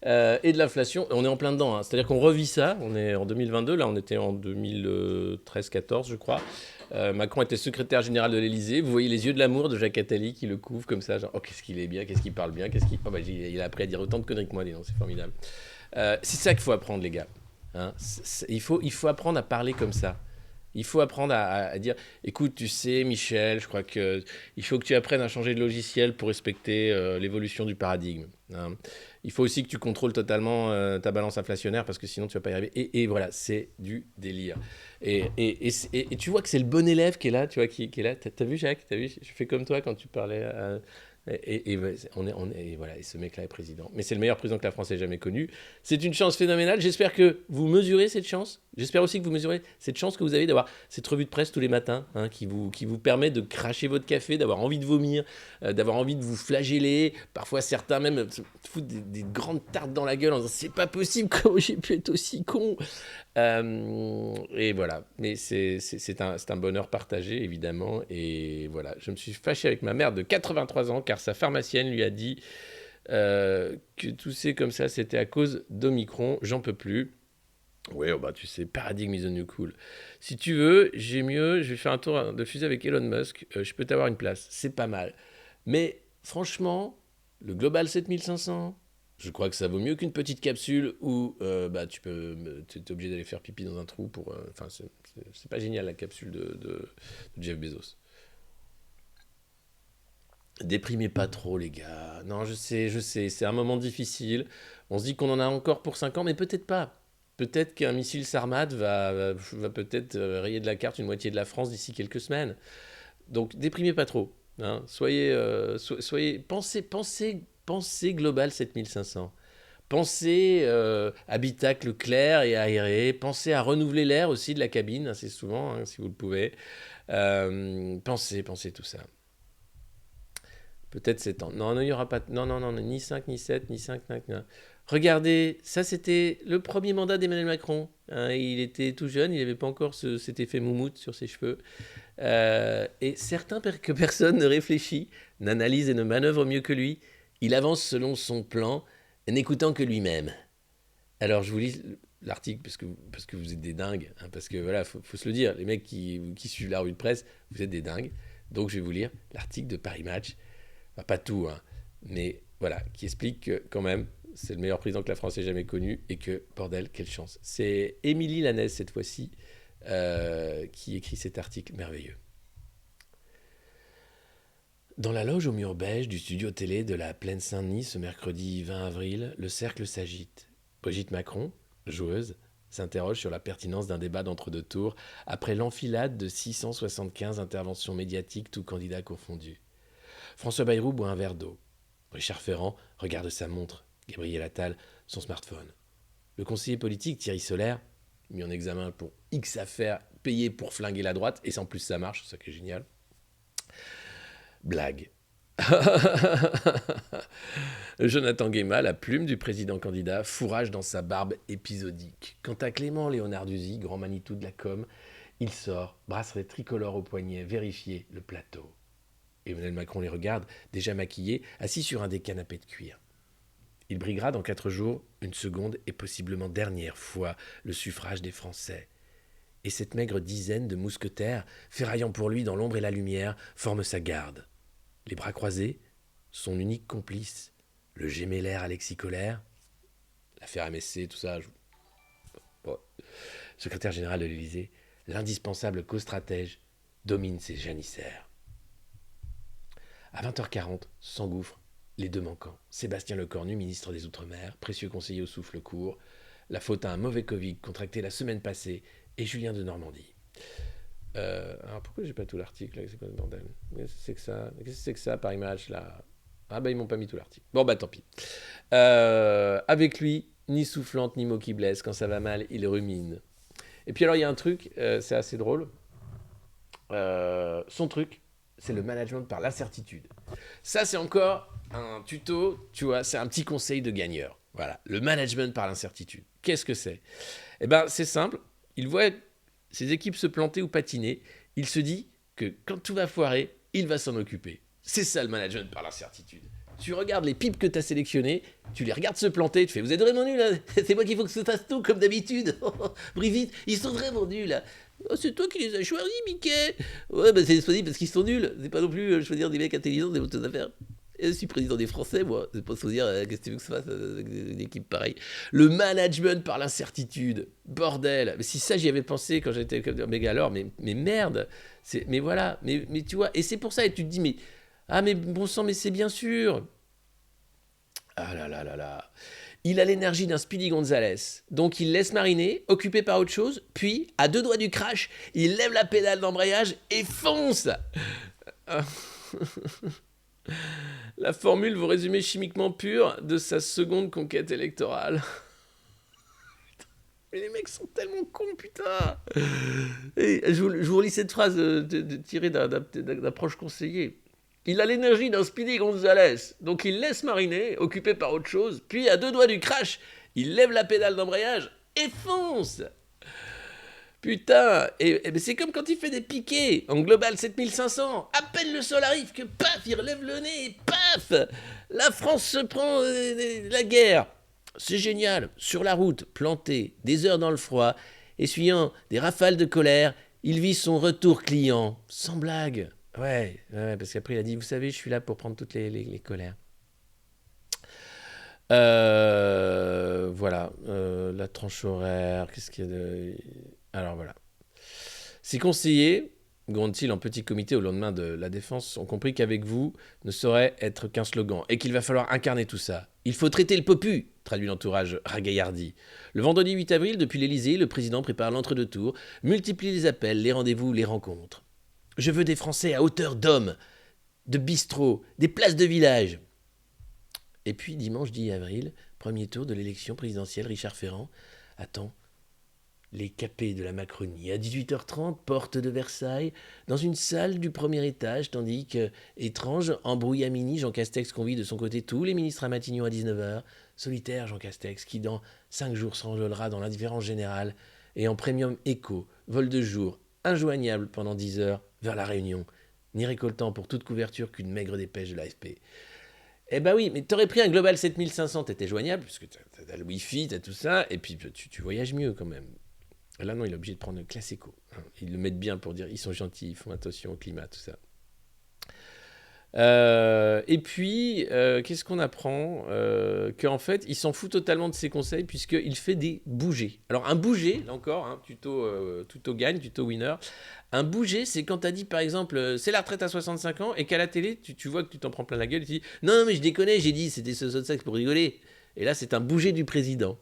et de l'inflation. On est en plein dedans, hein. C'est-à-dire qu'on revit ça. On est en 2022, là, on était en 2013-14, je crois. Macron était secrétaire général de l'Élysée. Vous voyez les yeux de l'amour de Jacques Attali qui le couvre comme ça, genre, oh, qu'est-ce qu'il est bien, qu'est-ce qu'il parle bien, oh, bah, il a appris à dire autant de conneries que moi, dis donc, c'est formidable. C'est ça qu'il faut apprendre, les gars. Hein, il faut apprendre à parler comme ça. Il faut apprendre à dire, écoute, tu sais, Michel, je crois qu'il faut que tu apprennes à changer de logiciel pour respecter l'évolution du paradigme. Hein. Il faut aussi que tu contrôles totalement ta balance inflationnaire parce que sinon tu vas pas y arriver. Et voilà, c'est du délire. Et tu vois que c'est le bon élève qui est là, tu vois, qui est là. T'as vu, Jacques? T'as vu? Je fais comme toi quand tu parlais à... Et voilà, et ce mec-là est président. Mais c'est le meilleur président que la France ait jamais connu. C'est une chance phénoménale. J'espère que vous mesurez cette chance. J'espère aussi que vous mesurez cette chance que vous avez d'avoir cette revue de presse tous les matins, hein, qui vous permet de cracher votre café, d'avoir envie de vomir, d'avoir envie de vous flageller. Parfois, certains même se foutent des grandes tartes dans la gueule en disant « C'est pas possible, comment j'ai pu être aussi con ?» Et voilà, mais c'est un bonheur partagé, évidemment. Et voilà, je me suis fâché avec ma mère de 83 ans, car sa pharmacienne lui a dit que tousser comme ça, c'était à cause d'Omicron. J'en peux plus. Ouais, oh bah tu sais, paradigme is the new cool. Si tu veux, je vais faire un tour de fusée avec Elon Musk. Je peux t'avoir une place, c'est pas mal. Mais franchement, le Global 7500... Je crois que ça vaut mieux qu'une petite capsule où bah, tu es obligé d'aller faire pipi dans un trou pour... Enfin, c'est pas génial, la capsule de Jeff Bezos. Déprimez pas trop, les gars. Non, je sais, c'est un moment difficile. On se dit qu'on en a encore pour 5 ans, mais peut-être pas. Peut-être qu'un missile Sarmat va peut-être rayer de la carte une moitié de la France d'ici quelques semaines. Donc, déprimez pas trop. Hein. Pensez Global 7500. Pensez habitacle clair et aéré. Pensez à renouveler l'air aussi de la cabine, assez souvent, hein, si vous le pouvez. Pensez tout ça. Peut-être c'est temps. Non, il n'y aura pas... Non, ni 5, ni 7, ni 5, non. Regardez, ça c'était le premier mandat d'Emmanuel Macron. Hein, il était tout jeune, il n'avait pas encore cet effet moumoute sur ses cheveux. Et certains que personne ne réfléchit, n'analyse et ne manœuvre mieux que lui. Il avance selon son plan, n'écoutant que lui-même. Alors, je vous lis l'article parce que vous êtes des dingues. Hein, parce que voilà, faut se le dire, les mecs qui suivent la revue de presse, vous êtes des dingues. Donc, je vais vous lire l'article de Paris Match. Enfin, pas tout, hein, mais voilà, qui explique que quand même, c'est le meilleur président que la France ait jamais connu et que, bordel, quelle chance. C'est Émilie Lanez, cette fois-ci, qui écrit cet article merveilleux. Dans la loge au mur beige du studio télé de la Plaine Saint-Denis ce mercredi 20 avril, le cercle s'agite. Brigitte Macron, joueuse, s'interroge sur la pertinence d'un débat d'entre-deux tours après l'enfilade de 675 interventions médiatiques, tous candidats confondus. François Bayrou boit un verre d'eau. Richard Ferrand regarde sa montre. Gabriel Attal, son smartphone. Le conseiller politique Thierry Solaire, mis en examen pour X affaires, payé pour flinguer la droite, et en plus ça marche, c'est ça qui est génial. Blague. Jonathan Guéma, la plume du président candidat, fourrage dans sa barbe épisodique. Quant à Clément Léonarduzzi, grand Manitou de la com, il sort, bracelet tricolore au poignet, vérifier le plateau. Emmanuel Macron les regarde, déjà maquillés, assis sur un des canapés de cuir. Il briguera dans 4 jours, une seconde et possiblement dernière fois, le suffrage des Français. Et cette maigre dizaine de mousquetaires, ferraillant pour lui dans l'ombre et la lumière, forme sa garde. Les bras croisés, son unique complice, le gémellaire Alexis Colère, l'affaire MSC, tout ça, bon. Secrétaire général de l'Élysée, l'indispensable co-stratège, domine ses janissaires. À 20h40, s'engouffrent les deux manquants. Sébastien Lecornu, ministre des Outre-mer, précieux conseiller au souffle court, la faute à un mauvais Covid contracté la semaine passée, et Julien de Normandie. Alors pourquoi j'ai pas tout l'article là? C'est quoi ce bordel? Qu'est-ce que c'est que ça, Paris Match là? Ah bah ils m'ont pas mis tout l'article. Bon bah tant pis. Avec lui, ni soufflante ni mot qui blesse. Quand ça va mal, il rumine. Et puis alors il y a un truc, c'est assez drôle. Son truc, c'est le management par l'incertitude. Ça c'est encore un tuto, tu vois, c'est un petit conseil de gagneur. Voilà, le management par l'incertitude. Qu'est-ce que c'est? Eh ben c'est simple. Il voit ses équipes se planter ou patiner, il se dit que quand tout va foirer, il va s'en occuper. C'est ça le management par l'incertitude. Tu regardes les pipes que tu as sélectionnées, tu les regardes se planter, tu fais « Vous êtes vraiment nuls, hein. C'est moi qu'il faut que ça fasse tout comme d'habitude. Brigitte, ils sont vraiment nuls. Là. Oh, c'est toi qui les as choisis, Mickey. Ouais, bah c'est possible parce qu'ils sont nuls. C'est pas non plus choisir des mecs intelligents, des autres affaires. Et je suis président des Français, moi. C'est pas se dire qu'est-ce que tu veux que ça fasse avec une équipe pareille. Le management par l'incertitude. Bordel. Mais si ça, j'y avais pensé quand j'étais méga alors, mais merde. Mais voilà. Mais tu vois, et c'est pour ça, et tu te dis, mais. Ah, mais bon sang, mais c'est bien sûr. Ah là là là là. Il a l'énergie d'un Speedy Gonzales. Donc il laisse mariner, occupé par autre chose, puis, à 2 doigts du crash, il lève la pédale d'embrayage et fonce. La formule vous résumer chimiquement pure de sa seconde conquête électorale. Mais les mecs sont tellement cons, putain. Et je vous relis cette phrase tirée d'un proche conseiller. Il a l'énergie d'un Speedy Gonzales, donc il laisse mariner, occupé par autre chose, puis à 2 doigts du crash, il lève la pédale d'embrayage et fonce. Putain, et c'est comme quand il fait des piquets en global 7500. À peine le sol arrive que paf, il relève le nez et paf, la France se prend la guerre. C'est génial, sur la route, planté, des heures dans le froid, essuyant des rafales de colère, il vit son retour client, sans blague. Ouais, parce qu'après il a dit, vous savez, je suis là pour prendre toutes les colères. Voilà, la tranche horaire, qu'est-ce qu'il y a de... Alors voilà. Ces conseillers, gronde-t-il en petit comité au lendemain de la défense, ont compris qu'avec vous ne saurait être qu'un slogan et qu'il va falloir incarner tout ça. Il faut traiter le popu, traduit l'entourage ragaillardi. Le vendredi 8 avril, depuis l'Élysée, le président prépare l'entre-deux tours, multiplie les appels, les rendez-vous, les rencontres. Je veux des Français à hauteur d'hommes, de bistrots, des places de village. Et puis, dimanche 10 avril, premier tour de l'élection présidentielle, Richard Ferrand attend les capés de la Macronie. À 18h30, porte de Versailles, dans une salle du premier étage, tandis que, étrange, embrouillamini, Jean Castex convie de son côté tous les ministres à Matignon à 19h. Solitaire Jean Castex, qui dans 5 jours s'enjôlera dans l'indifférence générale, et en premium écho, vol de jour, injoignable pendant 10 heures, vers la Réunion, n'y récoltant pour toute couverture qu'une maigre dépêche de l'AFP. Eh ben oui, mais t'aurais pris un Global 7500, t'étais joignable, puisque t'as le Wi-Fi, t'as tout ça, et puis tu voyages mieux quand même. Là, non, il est obligé de prendre le Classico. Ils le mettent bien pour dire ils sont gentils, ils font attention au climat, tout ça. Et puis, qu'est-ce qu'on apprend qu'en fait, il s'en fout totalement de ses conseils puisqu'il fait des bougers. Alors, un bouger, là encore, hein, tuto gagne, tuto winner. Un bouger, c'est quand tu as dit, par exemple, c'est la retraite à 65 ans et qu'à la télé, tu vois que tu t'en prends plein la gueule et tu dis « Non, mais je déconne, j'ai dit, c'était 65 pour rigoler. » Et là, c'est un bouger du président.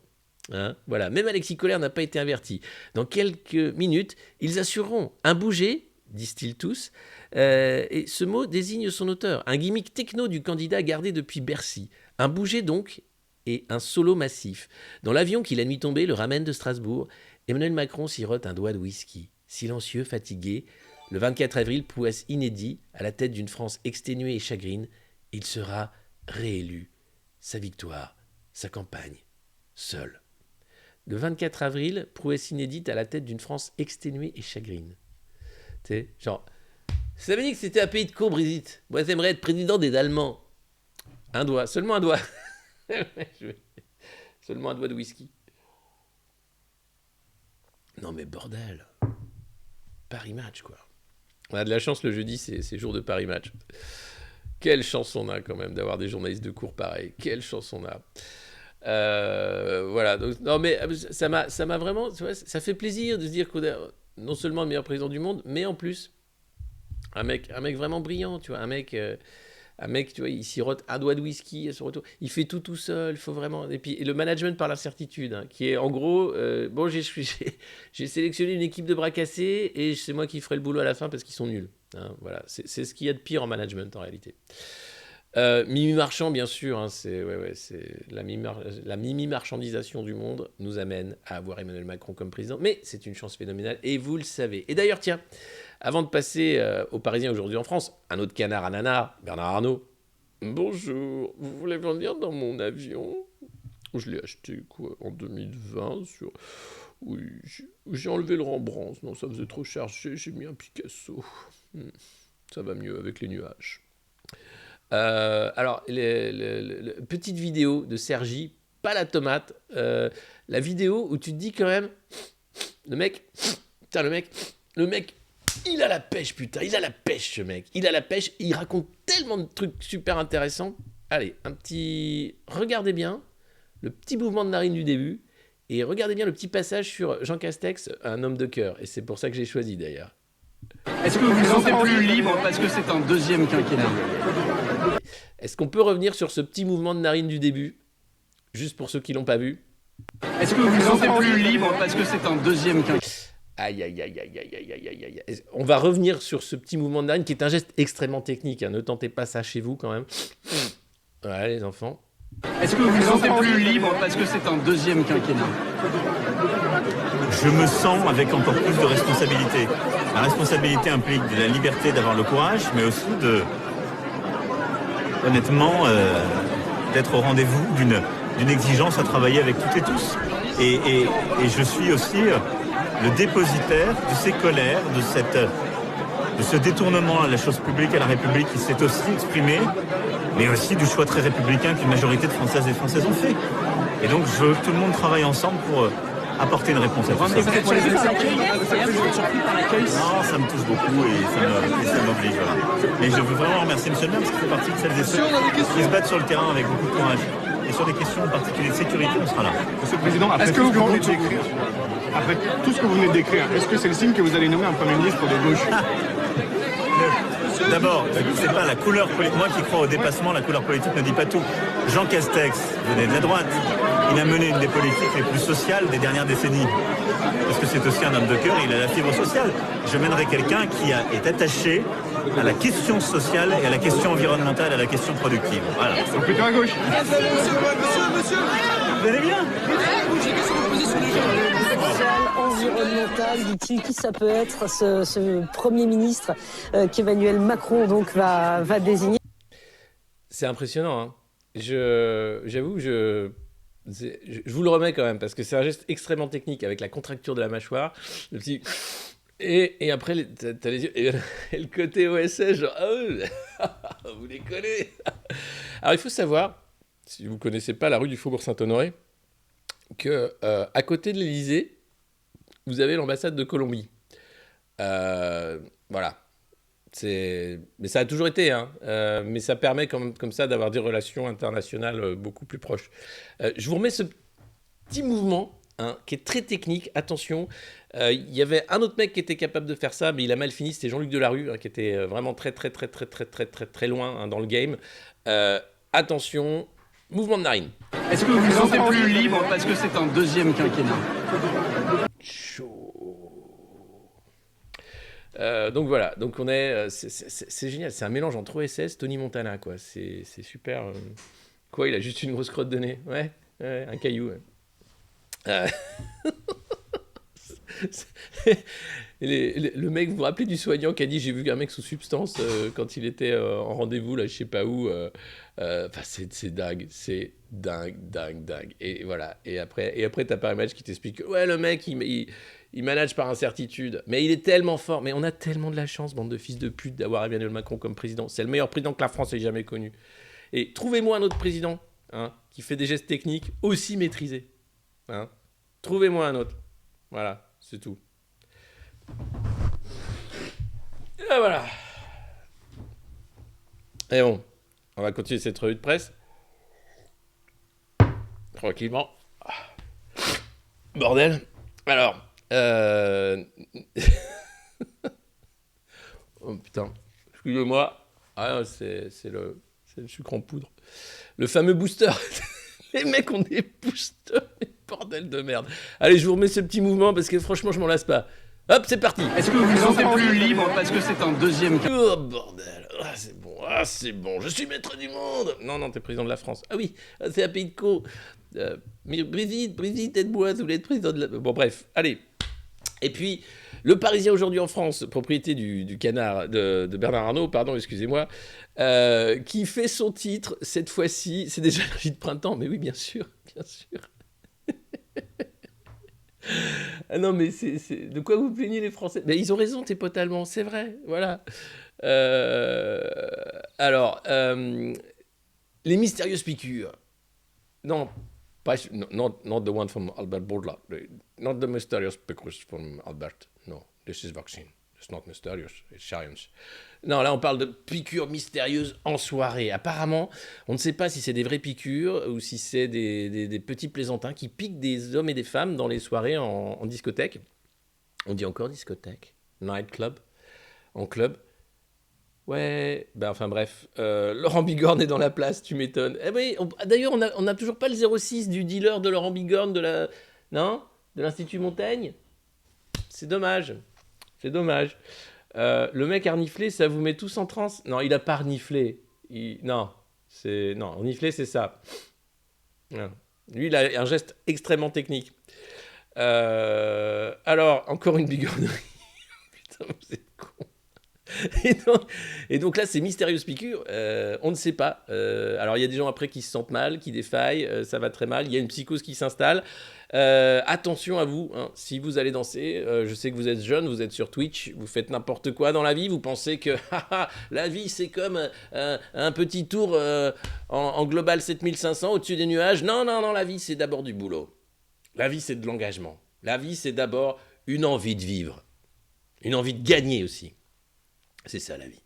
Hein, voilà, même Alexis Collère n'a pas été averti. Dans quelques minutes, ils assureront un bouger, disent-ils tous, et ce mot désigne son auteur, un gimmick techno du candidat gardé depuis Bercy. Un bouger donc, et un solo massif. Dans l'avion qui la nuit tombée le ramène de Strasbourg, Emmanuel Macron sirote un doigt de whisky. Silencieux, fatigué, le 24 avril, prouesse inédit, à la tête d'une France exténuée et chagrine, il sera réélu. Sa victoire, sa campagne, seul. Le 24 avril, prouesse inédite à la tête d'une France exténuée et chagrine. Tu sais, genre, ça veut dire que c'était un pays de cons, Brigitte. Moi, j'aimerais être président des Allemands. Un doigt, seulement un doigt. Seulement un doigt de whisky. Non mais bordel. Paris Match, quoi. On a de la chance, le jeudi, c'est jour de Paris Match. Quelle chance on a quand même d'avoir des journalistes de cours pareils. Quelle chance on a. Voilà, donc, non mais ça m'a vraiment, tu vois, ça fait plaisir de se dire qu'on a non seulement le meilleur président du monde, mais en plus un mec vraiment brillant, tu vois, un mec, tu vois, il sirote un doigt de whisky à son retour, il fait tout seul, il faut vraiment, et puis le management par l'incertitude, hein, qui est en gros, bon, j'ai sélectionné une équipe de bras cassés et c'est moi qui ferai le boulot à la fin parce qu'ils sont nuls, hein, voilà, c'est ce qu'il y a de pire en management en réalité. Mimi Marchand, bien sûr, hein, c'est la mimi-marchandisation du monde nous amène à avoir Emmanuel Macron comme président, mais c'est une chance phénoménale et vous le savez. Et d'ailleurs, tiens, avant de passer aux Parisiens aujourd'hui en France, un autre canard à nanar, Bernard Arnault. Bonjour, vous voulez venir dans mon avion ? Je l'ai acheté quoi, en 2020 sur Oui, j'ai enlevé le Rembrandt, non, ça faisait trop cher, j'ai mis un Picasso. Ça va mieux avec les nuages. Alors, petite vidéo de Sergi, pas la tomate, la vidéo où tu te dis quand même, le mec, il a la pêche, putain, il a la pêche, ce mec, il a la pêche, il raconte tellement de trucs super intéressants. Allez, regardez bien le petit mouvement de narine du début, et regardez bien le petit passage sur Jean Castex, un homme de cœur, et c'est pour ça que j'ai choisi d'ailleurs.
Est-ce que vous vous sentez plus libre parce que c'est un deuxième quinquennat?
Est-ce qu'on peut revenir sur ce petit mouvement de narine du début, juste pour ceux qui l'ont pas vu?
Est-ce que vous vous sentez plus libre parce que c'est un deuxième quinquennat?
Aïe, aïe, aïe, aïe, aïe, aïe, aïe, aïe, aïe. On va revenir sur ce petit mouvement de narine qui est un geste extrêmement technique, hein. Ne tentez pas ça chez vous quand même. Voilà les enfants.
Est-ce que vous vous sentez plus libre parce que c'est un deuxième quinquennat?
Je me sens avec encore plus de responsabilité. La responsabilité implique de la liberté d'avoir le courage, mais aussi honnêtement, d'être au rendez-vous d'une exigence à travailler avec toutes et tous. Et je suis aussi le dépositaire de ces colères, de ce détournement à la chose publique, à la République qui s'est aussi exprimé, mais aussi du choix très républicain qu'une majorité de Françaises et Français ont fait. Et donc je veux que tout le monde travaille ensemble pour apporter une réponse à tout ça. Non, ça me touche beaucoup et ça m'oblige. Voilà. Mais je veux vraiment remercier M. le maire parce qu'il fait partie de celles et ceux qui se battent sur le terrain avec beaucoup de courage. Et sur des questions en particulier de sécurité, on sera là.
Monsieur le Président, après tout ce que vous venez de décrire, est-ce que c'est le signe que vous allez nommer un Premier ministre de gauche?
D'abord, c'est pas la couleur politique. Moi qui crois au dépassement, la couleur politique ne dit pas tout. Jean Castex venait de la droite. Il a mené une des politiques les plus sociales des dernières décennies. Parce que c'est aussi un homme de cœur et il a la fibre sociale. Je mènerai quelqu'un qui est attaché à la question sociale et à la question environnementale, à la question productive. Voilà.
Donc plutôt à gauche.
Monsieur.
Vous allez bien?
J'ai une question à poser sur les gens.
Social, environnemental, dit-il, qui ça peut être ce Premier ministre qu'Emmanuel Macron donc va désigner?
C'est impressionnant, hein. J'avoue, je vous le remets quand même, parce que c'est un geste extrêmement technique, avec la contracture de la mâchoire, le petit... Et après, t'as les yeux, et le côté OSS, genre, vous les connaissez. Alors, il faut savoir, si vous ne connaissez pas la rue du Faubourg Saint-Honoré, que à côté de l'Élysée, vous avez l'ambassade de Colombie. Voilà. Mais ça a toujours été, hein. Mais ça permet comme ça d'avoir des relations internationales beaucoup plus proches. Je vous remets ce petit mouvement, hein, qui est très technique. Attention, il y avait un autre mec qui était capable de faire ça, mais il a mal fini. C'était Jean-Luc Delarue, hein, qui était vraiment très loin, hein, dans le game. Attention, mouvement de narine.
Est-ce que vous vous sentez plus libre parce que c'est un deuxième quinquennat?
Chaud. Donc voilà, donc on est, c'est génial, c'est un mélange entre OSS, Tony Montana, quoi. C'est super. Quoi, il a juste une grosse crotte de nez, ouais, un caillou. Ouais. Le mec, vous vous rappelez du soignant qui a dit j'ai vu un mec sous substance quand il était en rendez-vous là, je sais pas où. Enfin, c'est dingue, c'est dingue. Et voilà. Et après t'as Paris Match qui t'explique ouais, le mec il manage par incertitude, mais il est tellement fort. Mais on a tellement de la chance, bande de fils de pute, d'avoir Emmanuel Macron comme président. C'est le meilleur président que la France ait jamais connu. Et trouvez-moi un autre président, hein, qui fait des gestes techniques aussi maîtrisés. Hein. Trouvez-moi un autre. Voilà, c'est tout. Et voilà. Et bon, on va continuer cette revue de presse. Tranquillement. Bordel. Alors... oh putain, excusez-moi. Ah, c'est le sucre en poudre. Le fameux booster. Les mecs ont des boosters. Bordel de merde. Allez, je vous remets ce petit mouvement parce que franchement, je m'en lasse pas. Hop, c'est parti.
Est-ce que vous vous sentez plus libre parce que c'est un deuxième quinquennat?
Oh bordel. C'est bon. Je suis maître du monde. Non, t'es président de la France. Ah oui, c'est un pays de co. Mais Brigitte, aide-moi, vous voulez être président de la... Bon, bref, allez. Et puis, Le Parisien aujourd'hui en France, propriété du canard de Bernard Arnault, pardon, excusez-moi, qui fait son titre, cette fois-ci, c'est déjà la vie de printemps, mais oui, bien sûr. Ah non, mais de quoi vous plaignez les Français? Mais ils ont raison, tes potes allemands, c'est vrai, voilà. Alors, les mystérieuses piqûres. Non, pas, not the one from Albert Bourla. Not the mysterious piqûres from Albert. No, this is vaccine. It's not mysterious, it's science. Non, là, on parle de piqûres mystérieuses en soirée. Apparemment, on ne sait pas si c'est des vraies piqûres ou si c'est des petits plaisantins qui piquent des hommes et des femmes dans les soirées en discothèque. On dit encore discothèque, nightclub, en club. Ouais, ben enfin bref, Laurent Bigorne est dans la place, tu m'étonnes. Eh oui, d'ailleurs, on a toujours pas le 06 du dealer de Laurent Bigorne de l'Institut Montaigne. C'est dommage, c'est dommage. Le mec a reniflé, ça vous met tous en transe? Non, il a pas reniflé. Non, renifler, c'est ça. Non. Lui, il a un geste extrêmement technique. Alors, encore une bigornerie. Putain, vous êtes con. Et donc là, ces mystérieuses piqûres, on ne sait pas. Alors, il y a des gens après qui se sentent mal, qui défaillent, ça va très mal. Il y a une psychose qui s'installe. Attention à vous, hein, si vous allez danser. Je sais que vous êtes jeune, vous êtes sur Twitch, vous faites n'importe quoi dans la vie. Vous pensez que la vie, c'est comme un petit tour en global 7500 au-dessus des nuages. Non, la vie, c'est d'abord du boulot. La vie, c'est de l'engagement. La vie, c'est d'abord une envie de vivre. Une envie de gagner aussi. C'est ça la vie,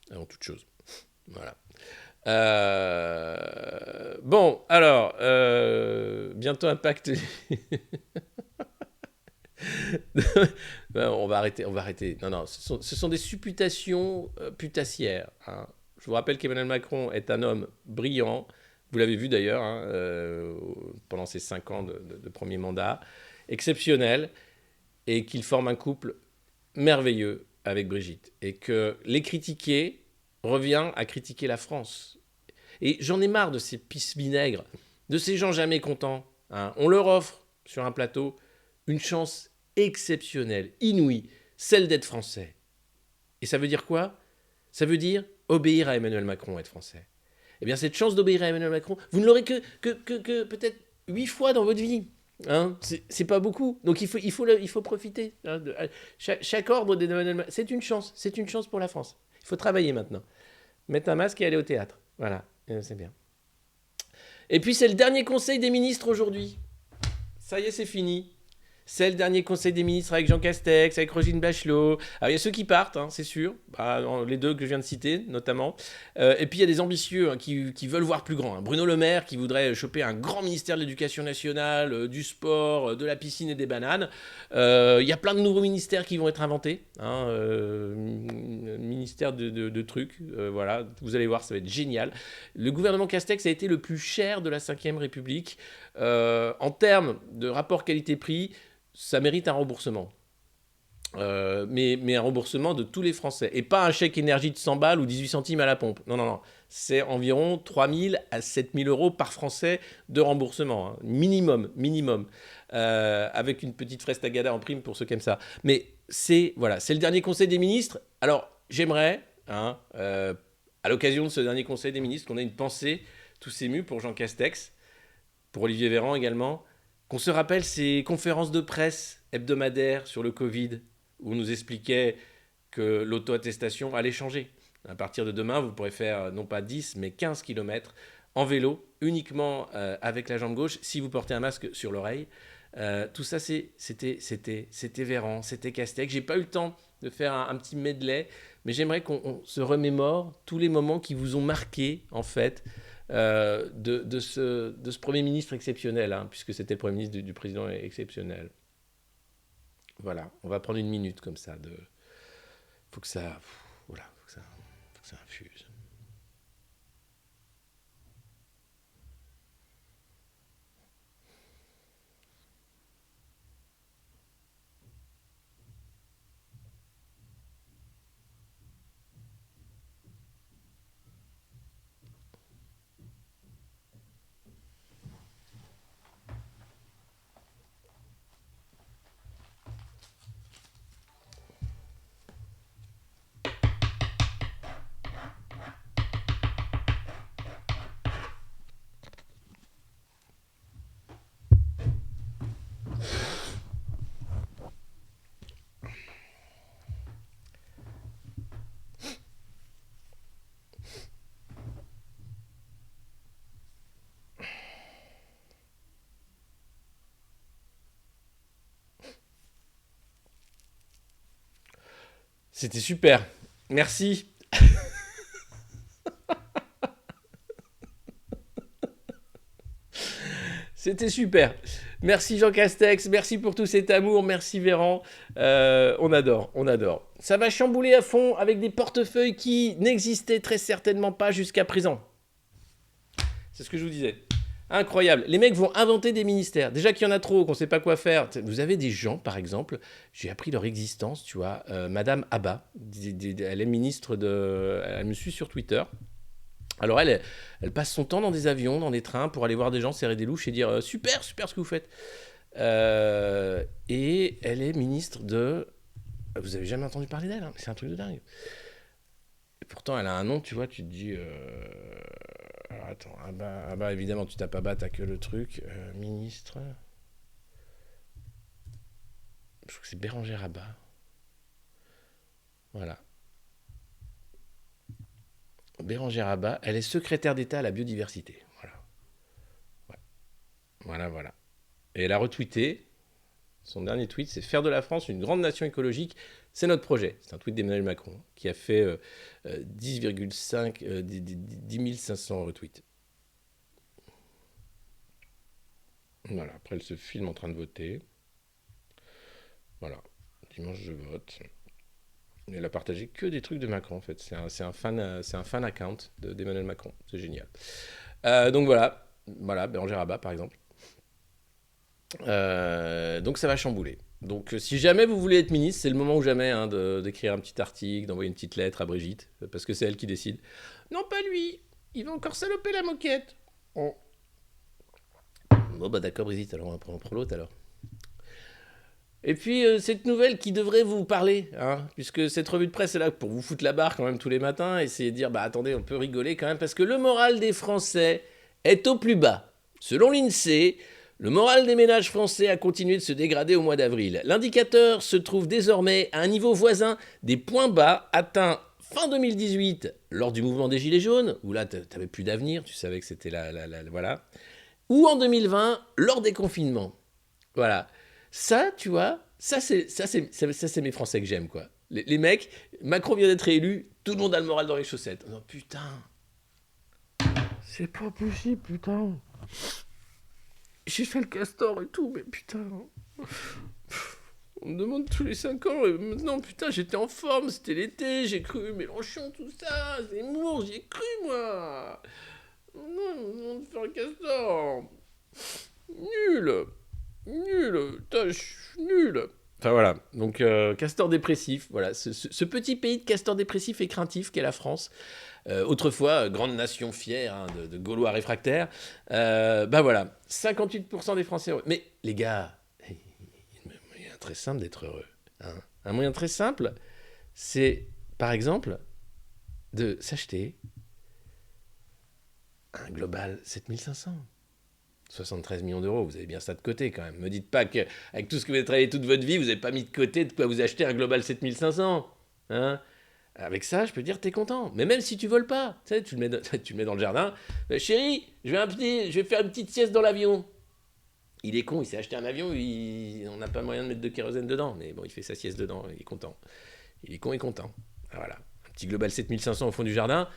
avant toute chose. Voilà. Bon, alors, bientôt Impact. On va arrêter. Non, ce sont des supputations putassières. Hein. Je vous rappelle qu'Emmanuel Macron est un homme brillant. Vous l'avez vu d'ailleurs pendant ses 5 ans de premier mandat, exceptionnel, et qu'il forme un couple merveilleux avec Brigitte, et que les critiquer revient à critiquer la France. Et j'en ai marre de ces pisse-vinaigres, de ces gens jamais contents. Hein. On leur offre, sur un plateau, une chance exceptionnelle, inouïe, celle d'être français. Et ça veut dire quoi? Ça veut dire obéir à Emmanuel Macron, être français. Eh bien, cette chance d'obéir à Emmanuel Macron, vous ne l'aurez que peut-être 8 fois dans votre vie. Hein, c'est pas beaucoup, donc il faut profiter. Hein, chaque ordre d'Emmanuel Macron, c'est une chance pour la France. Il faut travailler maintenant, mettre un masque et aller au théâtre. Voilà, c'est bien. Et puis c'est le dernier conseil des ministres aujourd'hui. Ça y est, c'est fini. C'est le dernier conseil des ministres avec Jean Castex, avec Roselyne Bachelot. Alors il y a ceux qui partent, hein, c'est sûr, les deux que je viens de citer notamment. Et puis il y a des ambitieux hein, qui veulent voir plus grand. Hein. Bruno Le Maire qui voudrait choper un grand ministère de l'Éducation nationale, du sport, de la piscine et des bananes. Il y a plein de nouveaux ministères qui vont être inventés. Hein, ministère de trucs, voilà. Vous allez voir, ça va être génial. Le gouvernement Castex a été le plus cher de la Ve République. En termes de rapport qualité-prix, ça mérite un remboursement. Mais un remboursement de tous les Français. Et pas un chèque énergie de 100 balles ou 18 centimes à la pompe. Non. C'est environ 3 000 à 7 000 euros par Français de remboursement. Hein. Minimum. Avec une petite fraise tagada en prime pour ceux qui aiment ça. Mais c'est le dernier conseil des ministres. Alors, j'aimerais, à l'occasion de ce dernier conseil des ministres, qu'on ait une pensée tous émus pour Jean Castex, pour Olivier Véran également, qu'on se rappelle ces conférences de presse hebdomadaires sur le Covid, où on nous expliquait que l'auto-attestation allait changer. À partir de demain, vous pourrez faire non pas 10, mais 15 km en vélo, uniquement avec la jambe gauche, si vous portez un masque sur l'oreille. Tout ça, c'était Véran, c'était Castex. J'ai pas eu le temps de faire un petit medley, mais j'aimerais qu'on se remémore tous les moments qui vous ont marqué, en fait, de ce Premier ministre exceptionnel, hein, puisque c'était le Premier ministre du président exceptionnel. Voilà, on va prendre une minute comme ça. Faut que ça infuse. C'était super. Merci. C'était super. Merci Jean Castex, merci pour tout cet amour, merci Véran. On adore, on adore. Ça va chambouler à fond avec des portefeuilles qui n'existaient très certainement pas jusqu'à présent. C'est ce que je vous disais. Incroyable. Les mecs vont inventer des ministères. Déjà qu'il y en a trop, qu'on ne sait pas quoi faire. Vous avez des gens, par exemple, j'ai appris leur existence, tu vois. Madame Abba, elle est ministre de... Elle me suit sur Twitter. Alors elle passe son temps dans des avions, dans des trains, pour aller voir des gens, serrer des louches et dire super, super ce que vous faites. Et elle est ministre de... Vous avez jamais entendu parler d'elle, hein, c'est un truc de dingue. Et pourtant elle a un nom, tu vois, tu te dis... Alors attends, Abba, évidemment tu tapes Abba, t'as que le truc. Ministre... Je crois que c'est Bérangère Abba. Voilà. Bérangère Abba, elle est secrétaire d'État à la biodiversité. Voilà. Ouais. Voilà. Et elle a retweeté, son dernier tweet, c'est « Faire de la France une grande nation écologique, c'est notre projet ». C'est un tweet d'Emmanuel Macron, qui a fait 10 500 retweets. Voilà, après elle se filme en train de voter. Voilà, dimanche je vote. Elle a partagé que des trucs de Macron, en fait. C'est un fan account d'Emmanuel Macron. C'est génial. Donc voilà, Bérangère Abba, par exemple. Donc ça va chambouler. Donc si jamais vous voulez être ministre, c'est le moment ou jamais hein, d'écrire un petit article, d'envoyer une petite lettre à Brigitte, parce que c'est elle qui décide. Non, pas lui. Il va encore saloper la moquette. Oh. Bon, bah d'accord, Brigitte, alors on prend l'autre, alors. Et puis, cette nouvelle qui devrait vous parler, hein, puisque cette revue de presse est là pour vous foutre la barre quand même tous les matins, essayer de dire, bah attendez, on peut rigoler quand même, parce que le moral des Français est au plus bas. Selon l'INSEE, le moral des ménages français a continué de se dégrader au mois d'avril. L'indicateur se trouve désormais à un niveau voisin des points bas atteints fin 2018, lors du mouvement des Gilets jaunes, où là, t'avais plus d'avenir, tu savais que c'était voilà, ou en 2020, lors des confinements. Voilà. Ça, tu vois, ça c'est mes Français que j'aime, quoi. Les mecs, Macron vient d'être élu, tout le monde a le moral dans les chaussettes. Non, putain. C'est pas possible, putain. J'ai fait le castor et tout, mais putain. On me demande tous les 5 ans, et maintenant, putain, j'étais en forme, c'était l'été, j'ai cru Mélenchon, tout ça, Zemmour, j'y ai cru, moi. Non, on me demande de faire le castor. Nul, putain, je suis nul. Enfin voilà, donc castor dépressif, voilà, ce petit pays de castor dépressif et craintif qu'est la France, autrefois grande nation fière hein, de Gaulois réfractaires, bah voilà, 58% des Français heureux. Mais les gars, il y a un moyen très simple d'être heureux. Hein. Un moyen très simple, c'est par exemple de s'acheter un Global 7500. 73 millions d'euros, vous avez bien ça de côté quand même. Me dites pas qu'avec tout ce que vous avez travaillé toute votre vie, vous n'avez pas mis de côté de quoi vous acheter un Global 7500. Hein avec ça, je peux dire t'es content. Mais même si tu voles pas, tu sais, tu le mets dans le jardin. Chérie, je vais faire une petite sieste dans l'avion. Il est con, il s'est acheté un avion, on n'a pas moyen de mettre de kérosène dedans. Mais bon, il fait sa sieste dedans, il est content. Il est con et content. Ah, voilà, un petit Global 7500 au fond du jardin.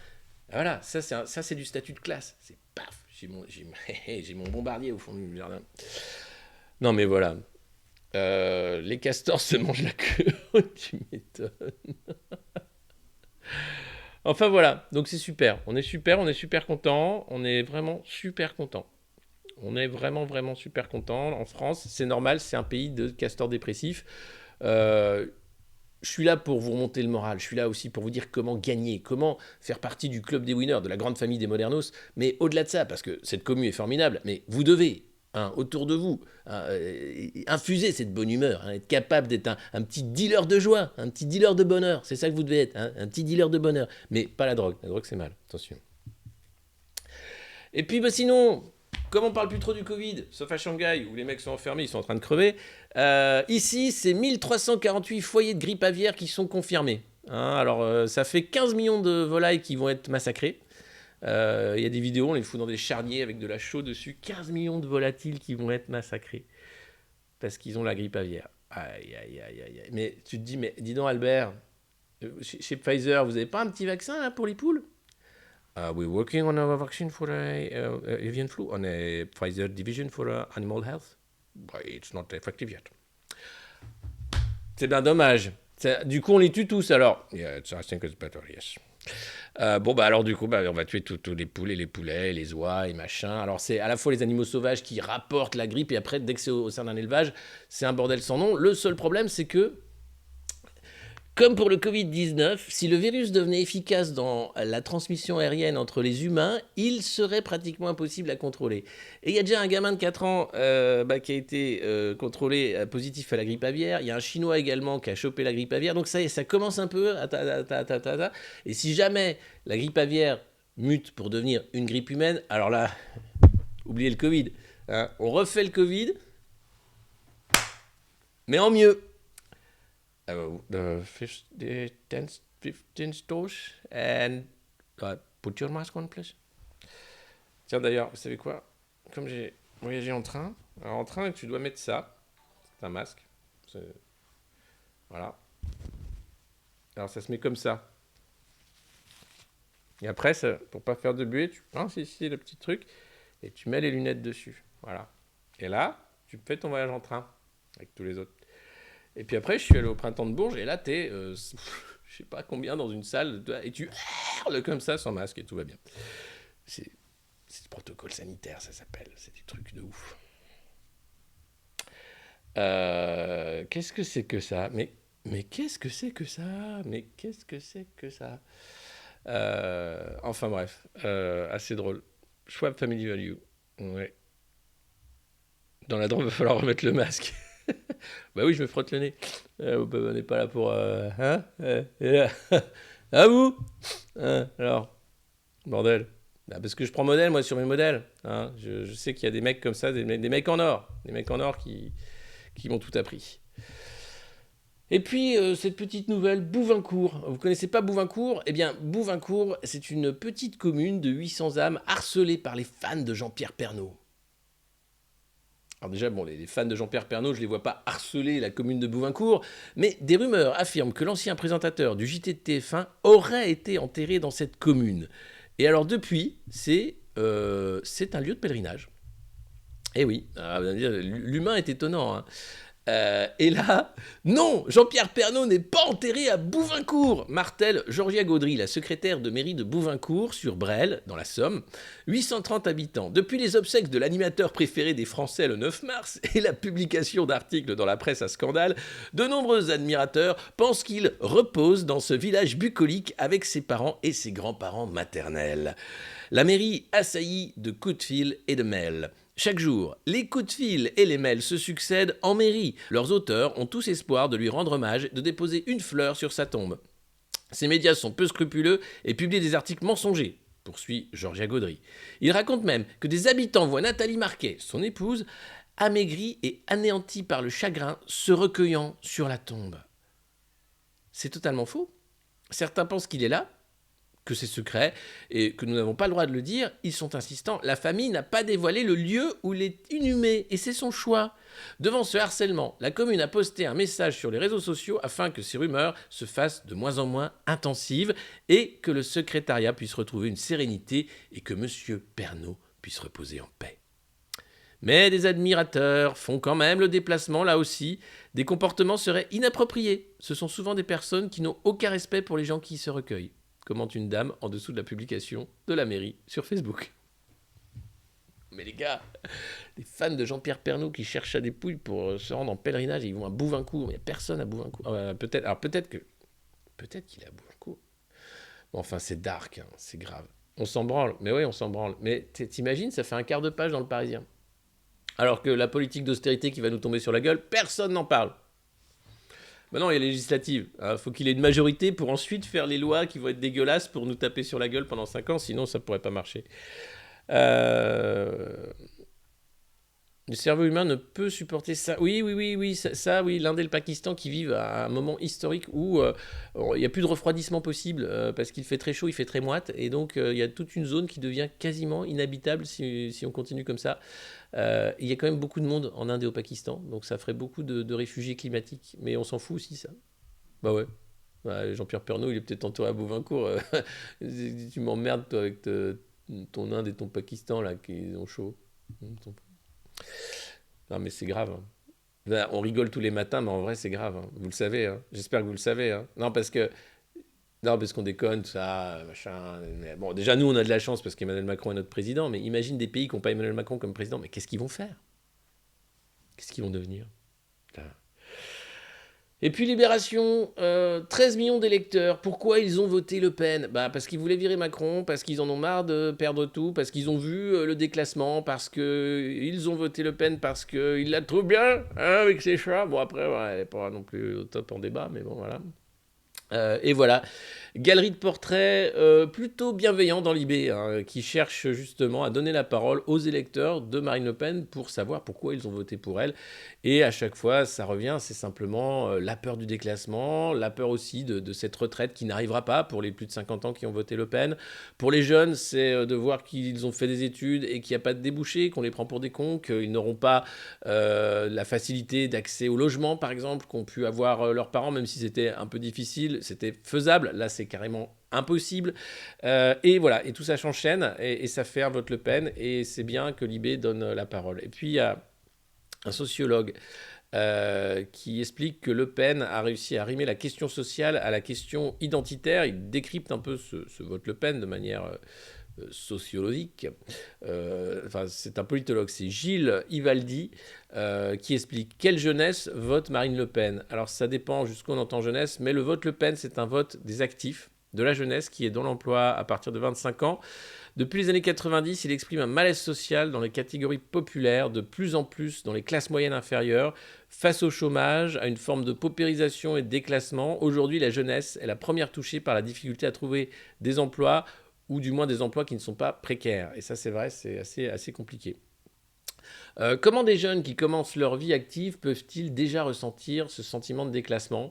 Ah, voilà, ça c'est du statut de classe. C'est paf. J'ai mon bombardier au fond du jardin. Non, mais voilà. Les castors se mangent la queue. Tu m'étonnes. Enfin, voilà. Donc, c'est super. On est super content. On est vraiment super content. On est vraiment, vraiment super content. En France, c'est normal. C'est un pays de castors dépressifs. Je suis là pour vous remonter le moral. Je suis là aussi pour vous dire comment gagner, comment faire partie du club des winners, de la grande famille des modernos. Mais au-delà de ça, parce que cette commu est formidable, mais vous devez, hein, autour de vous, infuser cette bonne humeur, hein, être capable d'être un petit dealer de joie, un petit dealer de bonheur. C'est ça que vous devez être, hein, un petit dealer de bonheur. Mais pas la drogue. La drogue, c'est mal. Attention. Et puis, bah, sinon... Comme on parle plus trop du Covid, sauf à Shanghai, où les mecs sont enfermés, ils sont en train de crever, ici, c'est 1348 foyers de grippe aviaire qui sont confirmés. Hein, alors, ça fait 15 millions de volailles qui vont être massacrées. Il y a des vidéos, on les fout dans des charniers avec de la chaux dessus. 15 millions de volatiles qui vont être massacrés parce qu'ils ont la grippe aviaire. Aïe. Mais tu te dis, mais dis donc Albert, chez Pfizer, vous n'avez pas un petit vaccin là, pour les poules? We're working on a vaccine for avian flu, on a Pfizer division for animal health. But it's not effective yet. C'est bien dommage. Du coup, on les tue tous alors. Yeah, I think it's better, yes. Alors du coup, on va tuer tous les poules et les poulets, et les oies et machin. Alors c'est à la fois les animaux sauvages qui rapportent la grippe et après, dès que c'est au sein d'un élevage, c'est un bordel sans nom. Le seul problème, c'est que, comme pour le Covid-19, si le virus devenait efficace dans la transmission aérienne entre les humains, il serait pratiquement impossible à contrôler. Et il y a déjà un gamin de 4 ans qui a été contrôlé positif à la grippe aviaire. Il y a un Chinois également qui a chopé la grippe aviaire. Donc ça y est, ça commence un peu. Et si jamais la grippe aviaire mute pour devenir une grippe humaine, alors là, oubliez le Covid. Hein. On refait le Covid, mais en mieux. The 15th dose and put your mask on, please. Tiens, d'ailleurs, vous savez quoi? Comme j'ai voyagé en train, alors en train, tu dois mettre ça. C'est un masque. Voilà. Alors, ça se met comme ça. Et après, pour pas faire de buée, tu pinces ici le petit truc et tu mets les lunettes dessus. Voilà. Et là, tu fais ton voyage en train avec tous les autres. Et puis après, je suis allé au Printemps de Bourges et là, t'es, je sais pas combien, dans une salle et tu hurles comme ça sans masque et tout va bien. C'est du protocole sanitaire, ça s'appelle. C'est des trucs de ouf. Qu'est-ce que c'est que ça? Mais qu'est-ce que c'est que ça? Mais qu'est-ce que c'est que ça? Enfin bref, assez drôle. Schwab Family Value. Ouais. Dans la drôme, il va falloir remettre le masque. Bah oui, je me frotte le nez. On n'est pas là pour... hein à vous alors, bordel. Parce que je prends modèle, moi, sur mes modèles. Hein. Je sais qu'il y a des mecs comme ça, des mecs en or. Des mecs en or qui m'ont tout appris. Et puis, cette petite nouvelle, Bouvincourt. Vous connaissez pas Bouvincourt? Eh bien, Bouvincourt, c'est une petite commune de 800 âmes harcelée par les fans de Jean-Pierre Pernaut. Alors déjà, les fans de Jean-Pierre Pernaut, je ne les vois pas harceler la commune de Bouvincourt, mais des rumeurs affirment que l'ancien présentateur du JT de TF1 aurait été enterré dans cette commune. Et alors depuis, c'est un lieu de pèlerinage. Eh oui, l'humain est étonnant. Hein. Et là, non, Jean-Pierre Pernaut n'est pas enterré à Bouvincourt, martèle Georgia Gaudry, la secrétaire de mairie de Bouvincourt, sur Bresle, dans la Somme. 830 habitants. Depuis les obsèques de l'animateur préféré des Français le 9 mars et la publication d'articles dans la presse à scandale, de nombreux admirateurs pensent qu'il repose dans ce village bucolique avec ses parents et ses grands-parents maternels. La mairie assaillie de coups de fil et de mails. Chaque jour, les coups de fil et les mails se succèdent en mairie. Leurs auteurs ont tous espoir de lui rendre hommage, de déposer une fleur sur sa tombe. Ces médias sont peu scrupuleux et publient des articles mensongers, poursuit Georgia Gaudry. Il raconte même que des habitants voient Nathalie Marquet, son épouse, amaigrie et anéantie par le chagrin, se recueillant sur la tombe. C'est totalement faux. Certains pensent qu'il est là, que c'est secret et que nous n'avons pas le droit de le dire. Ils sont insistants. La famille n'a pas dévoilé le lieu où il est inhumé et c'est son choix. Devant ce harcèlement, la commune a posté un message sur les réseaux sociaux afin que ces rumeurs se fassent de moins en moins intensives et que le secrétariat puisse retrouver une sérénité et que M. Pernaut puisse reposer en paix. Mais des admirateurs font quand même le déplacement, là aussi. Des comportements seraient inappropriés. Ce sont souvent des personnes qui n'ont aucun respect pour les gens qui se recueillent. Commente une dame en dessous de la publication de la mairie sur Facebook. Mais les gars, les fans de Jean-Pierre Pernaut qui cherchent à des pouilles pour se rendre en pèlerinage et ils vont à Bouvincourt, mais il n'y a personne à Bouvincourt. Peut-être qu'il est à Bouvincourt. Bon, enfin, c'est dark, hein, c'est grave. On s'en branle, mais oui, on s'en branle. Mais t'imagines, ça fait un quart de page dans le Parisien. Alors que la politique d'austérité qui va nous tomber sur la gueule, personne n'en parle. Maintenant, il y a les législatives. Il faut qu'il ait une majorité pour ensuite faire les lois qui vont être dégueulasses pour nous taper sur la gueule pendant 5 ans, sinon ça ne pourrait pas marcher. Le cerveau humain ne peut supporter ça. Oui, ça, l'Inde et le Pakistan qui vivent à un moment historique où il n'y a plus de refroidissement possible parce qu'il fait très chaud, il fait très moite, et donc il y a toute une zone qui devient quasiment inhabitable si on continue comme ça. Il y a quand même beaucoup de monde en Inde et au Pakistan, donc ça ferait beaucoup de réfugiés climatiques, mais on s'en fout aussi, ça. Bah ouais. Ouais, Jean-Pierre Pernaut, il est peut-être entouré à Bouvincourt. Tu m'emmerdes, toi, avec ton Inde et ton Pakistan, là, qui ont chaud. Non, mais c'est grave. Hein. Là, on rigole tous les matins, mais en vrai, c'est grave. Hein. Vous le savez. Hein. J'espère que vous le savez. Hein. Non, parce qu'on déconne, tout ça, machin. Mais bon, déjà, nous, on a de la chance parce qu'Emmanuel Macron est notre président. Mais imagine des pays qui n'ont pas Emmanuel Macron comme président. Mais qu'est-ce qu'ils vont faire? Qu'est-ce qu'ils vont devenir? Là. Et puis Libération, 13 millions d'électeurs. Pourquoi ils ont voté Le Pen? Parce qu'ils voulaient virer Macron, parce qu'ils en ont marre de perdre tout, parce qu'ils ont vu le déclassement, parce qu'ils ont voté Le Pen, parce qu'ils la trouvent bien, hein, avec ses chats. Bon, après, ouais, elle n'est pas non plus au top en débat, mais bon, voilà. Et voilà, galerie de portraits plutôt bienveillant dans l'IB, hein, qui cherche justement à donner la parole aux électeurs de Marine Le Pen pour savoir pourquoi ils ont voté pour elle. Et à chaque fois, ça revient, c'est simplement la peur du déclassement, la peur aussi de cette retraite qui n'arrivera pas pour les plus de 50 ans qui ont voté Le Pen. Pour les jeunes, c'est de voir qu'ils ont fait des études et qu'il n'y a pas de débouchés, qu'on les prend pour des cons, qu'ils n'auront pas la facilité d'accès au logement, par exemple, qu'ont pu avoir leurs parents, même si c'était un peu difficile, c'était faisable. Là, c'est carrément impossible. Et voilà, et tout ça s'enchaîne, et ça fait un vote Le Pen, et c'est bien que l'IB donne la parole. Et puis, il y a un sociologue qui explique que Le Pen a réussi à rimer la question sociale à la question identitaire. Il décrypte un peu ce vote Le Pen de manière sociologique. C'est un politologue, c'est Gilles Ivaldi, qui explique quelle jeunesse vote Marine Le Pen. Alors ça dépend jusqu'où on entend jeunesse, mais le vote Le Pen, c'est un vote des actifs, de la jeunesse qui est dans l'emploi à partir de 25 ans. Depuis les années 90, il exprime un malaise social dans les catégories populaires, de plus en plus dans les classes moyennes inférieures, face au chômage, à une forme de paupérisation et de déclassement. Aujourd'hui, la jeunesse est la première touchée par la difficulté à trouver des emplois, ou du moins des emplois qui ne sont pas précaires. Et ça, c'est vrai, c'est assez compliqué. Comment des jeunes qui commencent leur vie active peuvent-ils déjà ressentir ce sentiment de déclassement ?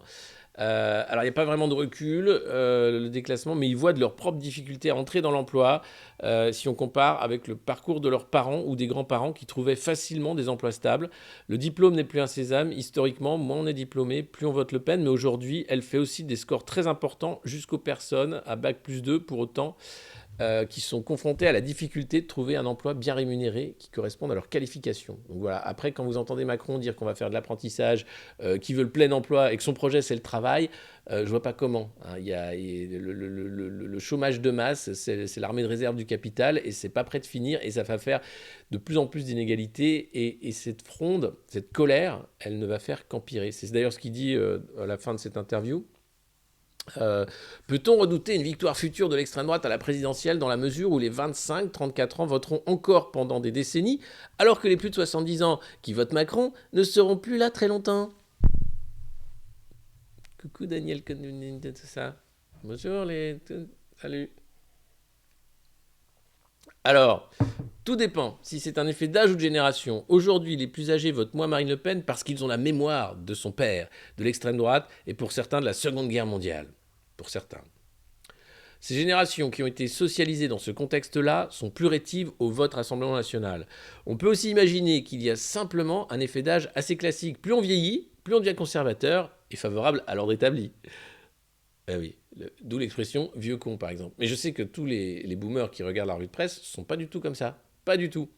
Alors, il n'y a pas vraiment de recul, le déclassement, mais ils voient de leurs propres difficultés à entrer dans l'emploi si on compare avec le parcours de leurs parents ou des grands-parents qui trouvaient facilement des emplois stables. Le diplôme n'est plus un sésame. Historiquement, moins on est diplômé, plus on vote Le Pen, mais aujourd'hui, elle fait aussi des scores très importants jusqu'aux personnes à Bac+2 pour autant, qui sont confrontés à la difficulté de trouver un emploi bien rémunéré qui corresponde à leur qualification. Donc voilà, après, quand vous entendez Macron dire qu'on va faire de l'apprentissage, qu'il veut le plein emploi et que son projet, c'est le travail, je vois pas comment. Hein. Le chômage de masse, c'est l'armée de réserve du capital et c'est pas prêt de finir et ça va faire de plus en plus d'inégalités et cette fronde, cette colère, elle ne va faire qu'empirer. C'est d'ailleurs ce qu'il dit à la fin de cette interview. Peut-on redouter une victoire future de l'extrême droite à la présidentielle dans la mesure où les 25-34 ans voteront encore pendant des décennies, alors que les plus de 70 ans qui votent Macron ne seront plus là très longtemps? Coucou Daniel, tout ça. Bonjour salut. Alors, tout dépend si c'est un effet d'âge ou de génération. Aujourd'hui, les plus âgés votent moins Marine Le Pen parce qu'ils ont la mémoire de son père, de l'extrême droite, et pour certains de la Seconde Guerre mondiale. Pour certains. Ces générations qui ont été socialisées dans ce contexte-là sont plus rétives au vote Rassemblement national. On peut aussi imaginer qu'il y a simplement un effet d'âge assez classique. Plus on vieillit, plus on devient conservateur et favorable à l'ordre établi. Oui, d'où l'expression vieux con, par exemple. Mais je sais que tous les boomers qui regardent la revue de presse sont pas du tout comme ça. Pas du tout.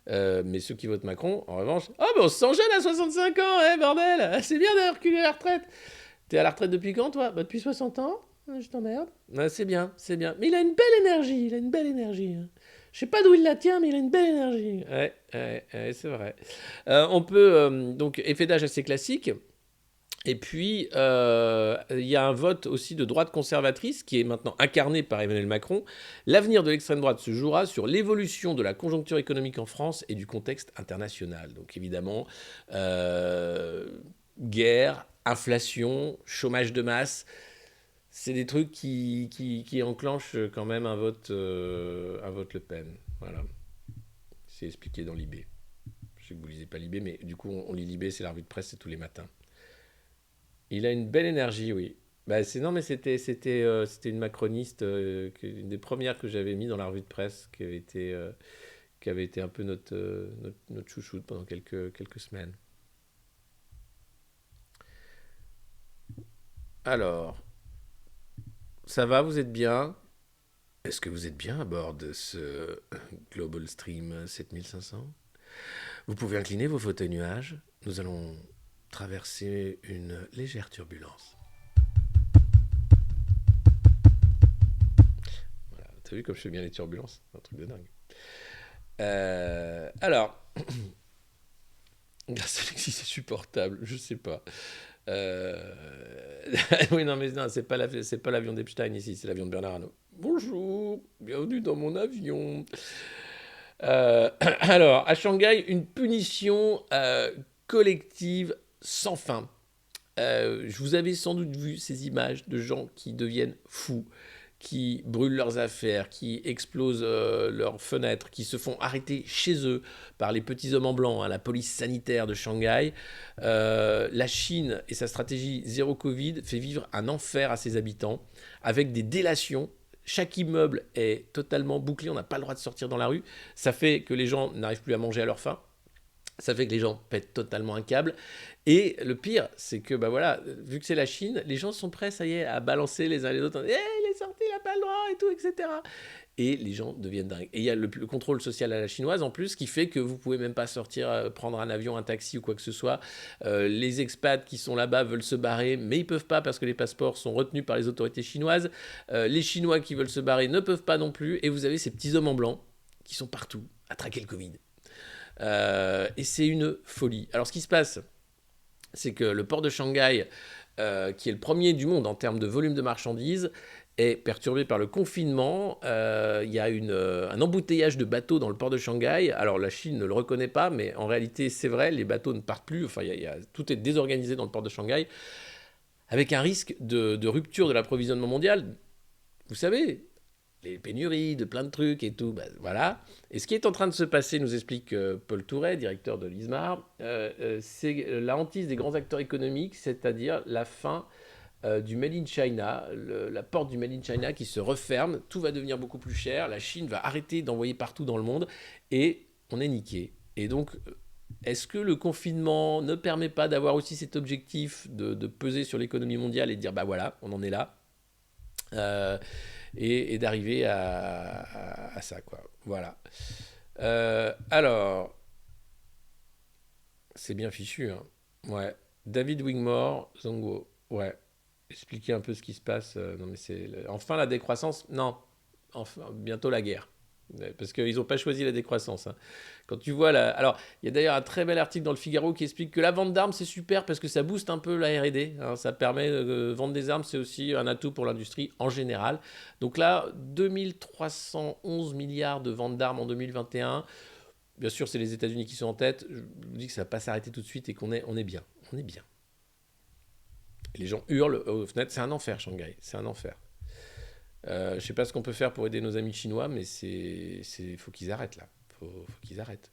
Mais ceux qui votent Macron, en revanche, on se sent jeune à 65 ans, bordel. C'est bien de reculer la retraite. T'es à la retraite depuis quand, toi? Depuis 60 ans. Je t'emmerde. C'est bien, c'est bien. Mais il a une belle énergie, hein. Je sais pas d'où il la tient, mais il a une belle énergie. Ouais, c'est vrai. On peut, donc, effet d'âge assez classique. Et puis, il y a un vote aussi de droite conservatrice qui est maintenant incarné par Emmanuel Macron. L'avenir de l'extrême droite se jouera sur l'évolution de la conjoncture économique en France et du contexte international. Donc, évidemment, guerre, inflation, chômage de masse, c'est des trucs qui enclenchent quand même un vote Le Pen. Voilà. C'est expliqué dans l'IB. Je sais que vous ne lisez pas l'IB, mais du coup, on lit l'IB, c'est la revue de presse, c'est tous les matins. Il a une belle énergie, oui. C'était une macroniste, une des premières que j'avais mis dans la revue de presse, qui avait été un peu notre chouchoute pendant quelques semaines. Alors, ça va, vous êtes bien? Est-ce que vous êtes bien à bord de ce Global Stream 7500? Vous pouvez incliner vos fauteuils nuages. Nous allons traverser une légère turbulence. Voilà, t'as vu comme je fais bien les turbulences? C'est un truc de dingue. Alors, grâce à Alexis, c'est supportable, je sais pas. Oui, non, mais non, c'est pas l'avion d'Epstein ici, c'est l'avion de Bernard Arnault. Bonjour, bienvenue dans mon avion. Alors, à Shanghai, une punition collective sans fin. Vous avez sans doute vu ces images de gens qui deviennent fous, qui brûlent leurs affaires, qui explosent leurs fenêtres, qui se font arrêter chez eux par les petits hommes en blanc, hein, la police sanitaire de Shanghai. La Chine et sa stratégie zéro Covid fait vivre un enfer à ses habitants, avec des délations. Chaque immeuble est totalement bouclé, on n'a pas le droit de sortir dans la rue. Ça fait que les gens n'arrivent plus à manger à leur faim. Ça fait que les gens pètent totalement un câble. Et le pire, c'est que, bah voilà, vu que c'est la Chine, les gens sont prêts, ça y est, à balancer les uns les autres. Il est sorti, il n'a pas le droit, et tout, etc. Et les gens deviennent dingues. Et il y a le contrôle social à la chinoise, en plus, qui fait que vous ne pouvez même pas sortir, prendre un avion, un taxi ou quoi que ce soit. Les expats qui sont là-bas veulent se barrer, mais ils ne peuvent pas parce que les passeports sont retenus par les autorités chinoises. Les Chinois qui veulent se barrer ne peuvent pas non plus. Et vous avez ces petits hommes en blanc qui sont partout à traquer le Covid. Et c'est une folie. Alors, ce qui se passe, c'est que le port de Shanghai, qui est le premier du monde en termes de volume de marchandises, est perturbé par le confinement. Il y a un embouteillage de bateaux dans le port de Shanghai. Alors, la Chine ne le reconnaît pas, mais en réalité, c'est vrai, les bateaux ne partent plus. Enfin, tout est désorganisé dans le port de Shanghai, avec un risque de rupture de l'approvisionnement mondial. Vous savez, les pénuries de plein de trucs et tout, voilà. Et ce qui est en train de se passer, nous explique Paul Touret, directeur de l'ISMAR, c'est la hantise des grands acteurs économiques, c'est-à-dire la fin du Made in China, la porte du Made in China qui se referme, tout va devenir beaucoup plus cher, la Chine va arrêter d'envoyer partout dans le monde, et on est niqué. Et donc, est-ce que le confinement ne permet pas d'avoir aussi cet objectif de peser sur l'économie mondiale et de dire, bah voilà, on en est là et d'arriver à ça, quoi. Voilà. Alors, c'est bien fichu, hein. Ouais. David Wingmore, Zongo. Ouais. Expliquer un peu ce qui se passe. Non, mais c'est... Enfin, la décroissance. Non. Enfin, bientôt la guerre. Parce qu'ils n'ont pas choisi la décroissance, hein. Quand tu vois la... Alors, il y a d'ailleurs un très bel article dans le Figaro qui explique que la vente d'armes, c'est super parce que ça booste un peu la R&D, hein. Ça permet de vendre des armes, c'est aussi un atout pour l'industrie en général. Donc là, 2311 milliards de ventes d'armes en 2021. Bien sûr, c'est les États-Unis qui sont en tête. Je vous dis que ça ne va pas s'arrêter tout de suite et qu'on est bien. On est bien. Et les gens hurlent aux fenêtres. C'est un enfer, Shanghai. C'est un enfer. Je ne sais pas ce qu'on peut faire pour aider nos amis chinois, mais faut qu'ils arrêtent là. Faut qu'ils arrêtent.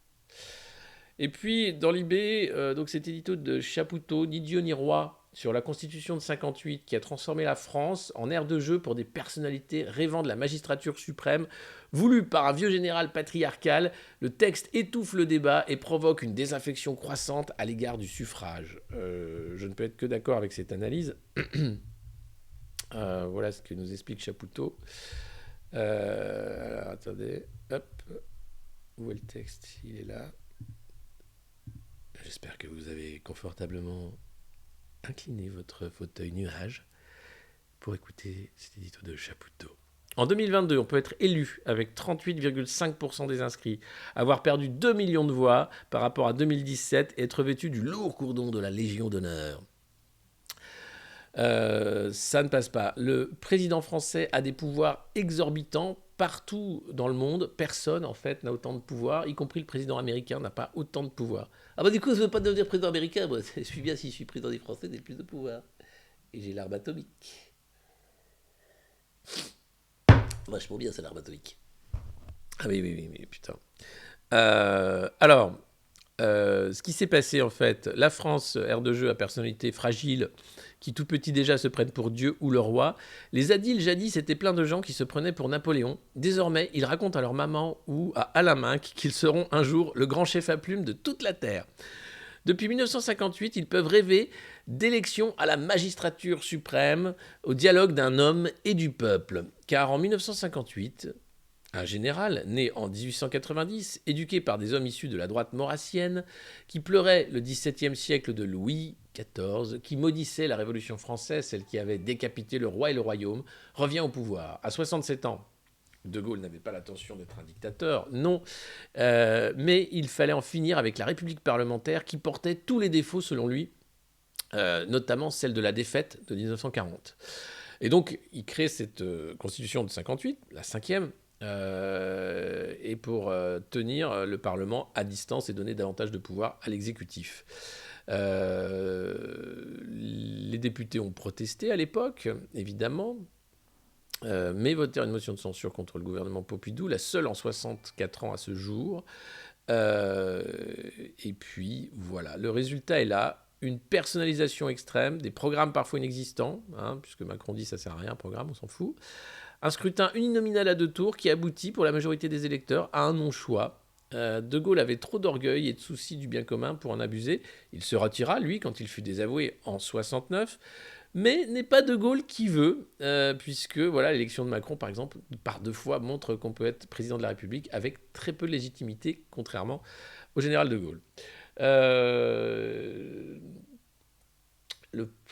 Et puis, dans l'IB, donc cet édito de Chapoutot, ni Dieu ni roi, sur la Constitution de 58, qui a transformé la France en aire de jeu pour des personnalités rêvant de la magistrature suprême, voulu par un vieux général patriarcal. Le texte étouffe le débat et provoque une désaffection croissante à l'égard du suffrage. Je ne peux être que d'accord avec cette analyse. Voilà ce que nous explique Chapoutot. Alors, attendez, hop, où est le texte? Il est là. J'espère que vous avez confortablement incliné votre fauteuil nuage pour écouter cet édito de Chapoutot. En 2022, on peut être élu avec 38,5% des inscrits, avoir perdu 2 millions de voix par rapport à 2017 et être vêtu du lourd cordon de la Légion d'honneur. Ça ne passe pas. Le président français a des pouvoirs exorbitants partout dans le monde. Personne, en fait, n'a autant de pouvoir, y compris le président américain n'a pas autant de pouvoir. Ah bah du coup, je ne veux pas devenir président américain. Moi, je suis bien si je suis président des Français, j'ai plus de pouvoir. Et j'ai l'arme atomique. Vachement bien, c'est l'arme atomique. Ah oui, putain. Alors... ce qui s'est passé en fait, la France, aire de jeu à personnalité fragile, qui tout petit déjà se prennent pour Dieu ou le roi. Les Adil jadis étaient plein de gens qui se prenaient pour Napoléon. Désormais, ils racontent à leur maman ou à Alain Minc qu'ils seront un jour le grand chef à plume de toute la terre. Depuis 1958, ils peuvent rêver d'élections à la magistrature suprême, au dialogue d'un homme et du peuple. Car en 1958, un général, né en 1890, éduqué par des hommes issus de la droite maurassienne, qui pleurait le XVIIe siècle de Louis XIV, qui maudissait la Révolution française, celle qui avait décapité le roi et le royaume, revient au pouvoir. À 67 ans, De Gaulle n'avait pas l'intention d'être un dictateur, non, mais il fallait en finir avec la République parlementaire qui portait tous les défauts, selon lui, notamment celle de la défaite de 1940. Et donc, il crée cette constitution de 58, la cinquième, et pour tenir le Parlement à distance et donner davantage de pouvoir à l'exécutif. Les députés ont protesté à l'époque, évidemment, mais votèrent une motion de censure contre le gouvernement Pompidou, la seule en 64 ans à ce jour. Et puis, voilà, le résultat est là. Une personnalisation extrême, des programmes parfois inexistants, puisque Macron dit ça sert à rien, un programme, on s'en fout. Un scrutin uninominal à 2 tours qui aboutit pour la majorité des électeurs à un non-choix. De Gaulle avait trop d'orgueil et de soucis du bien commun pour en abuser. Il se retira, lui, quand il fut désavoué en 69, mais n'est pas De Gaulle qui veut, puisque voilà, l'élection de Macron, par exemple, par 2 fois, montre qu'on peut être président de la République avec très peu de légitimité, contrairement au général De Gaulle.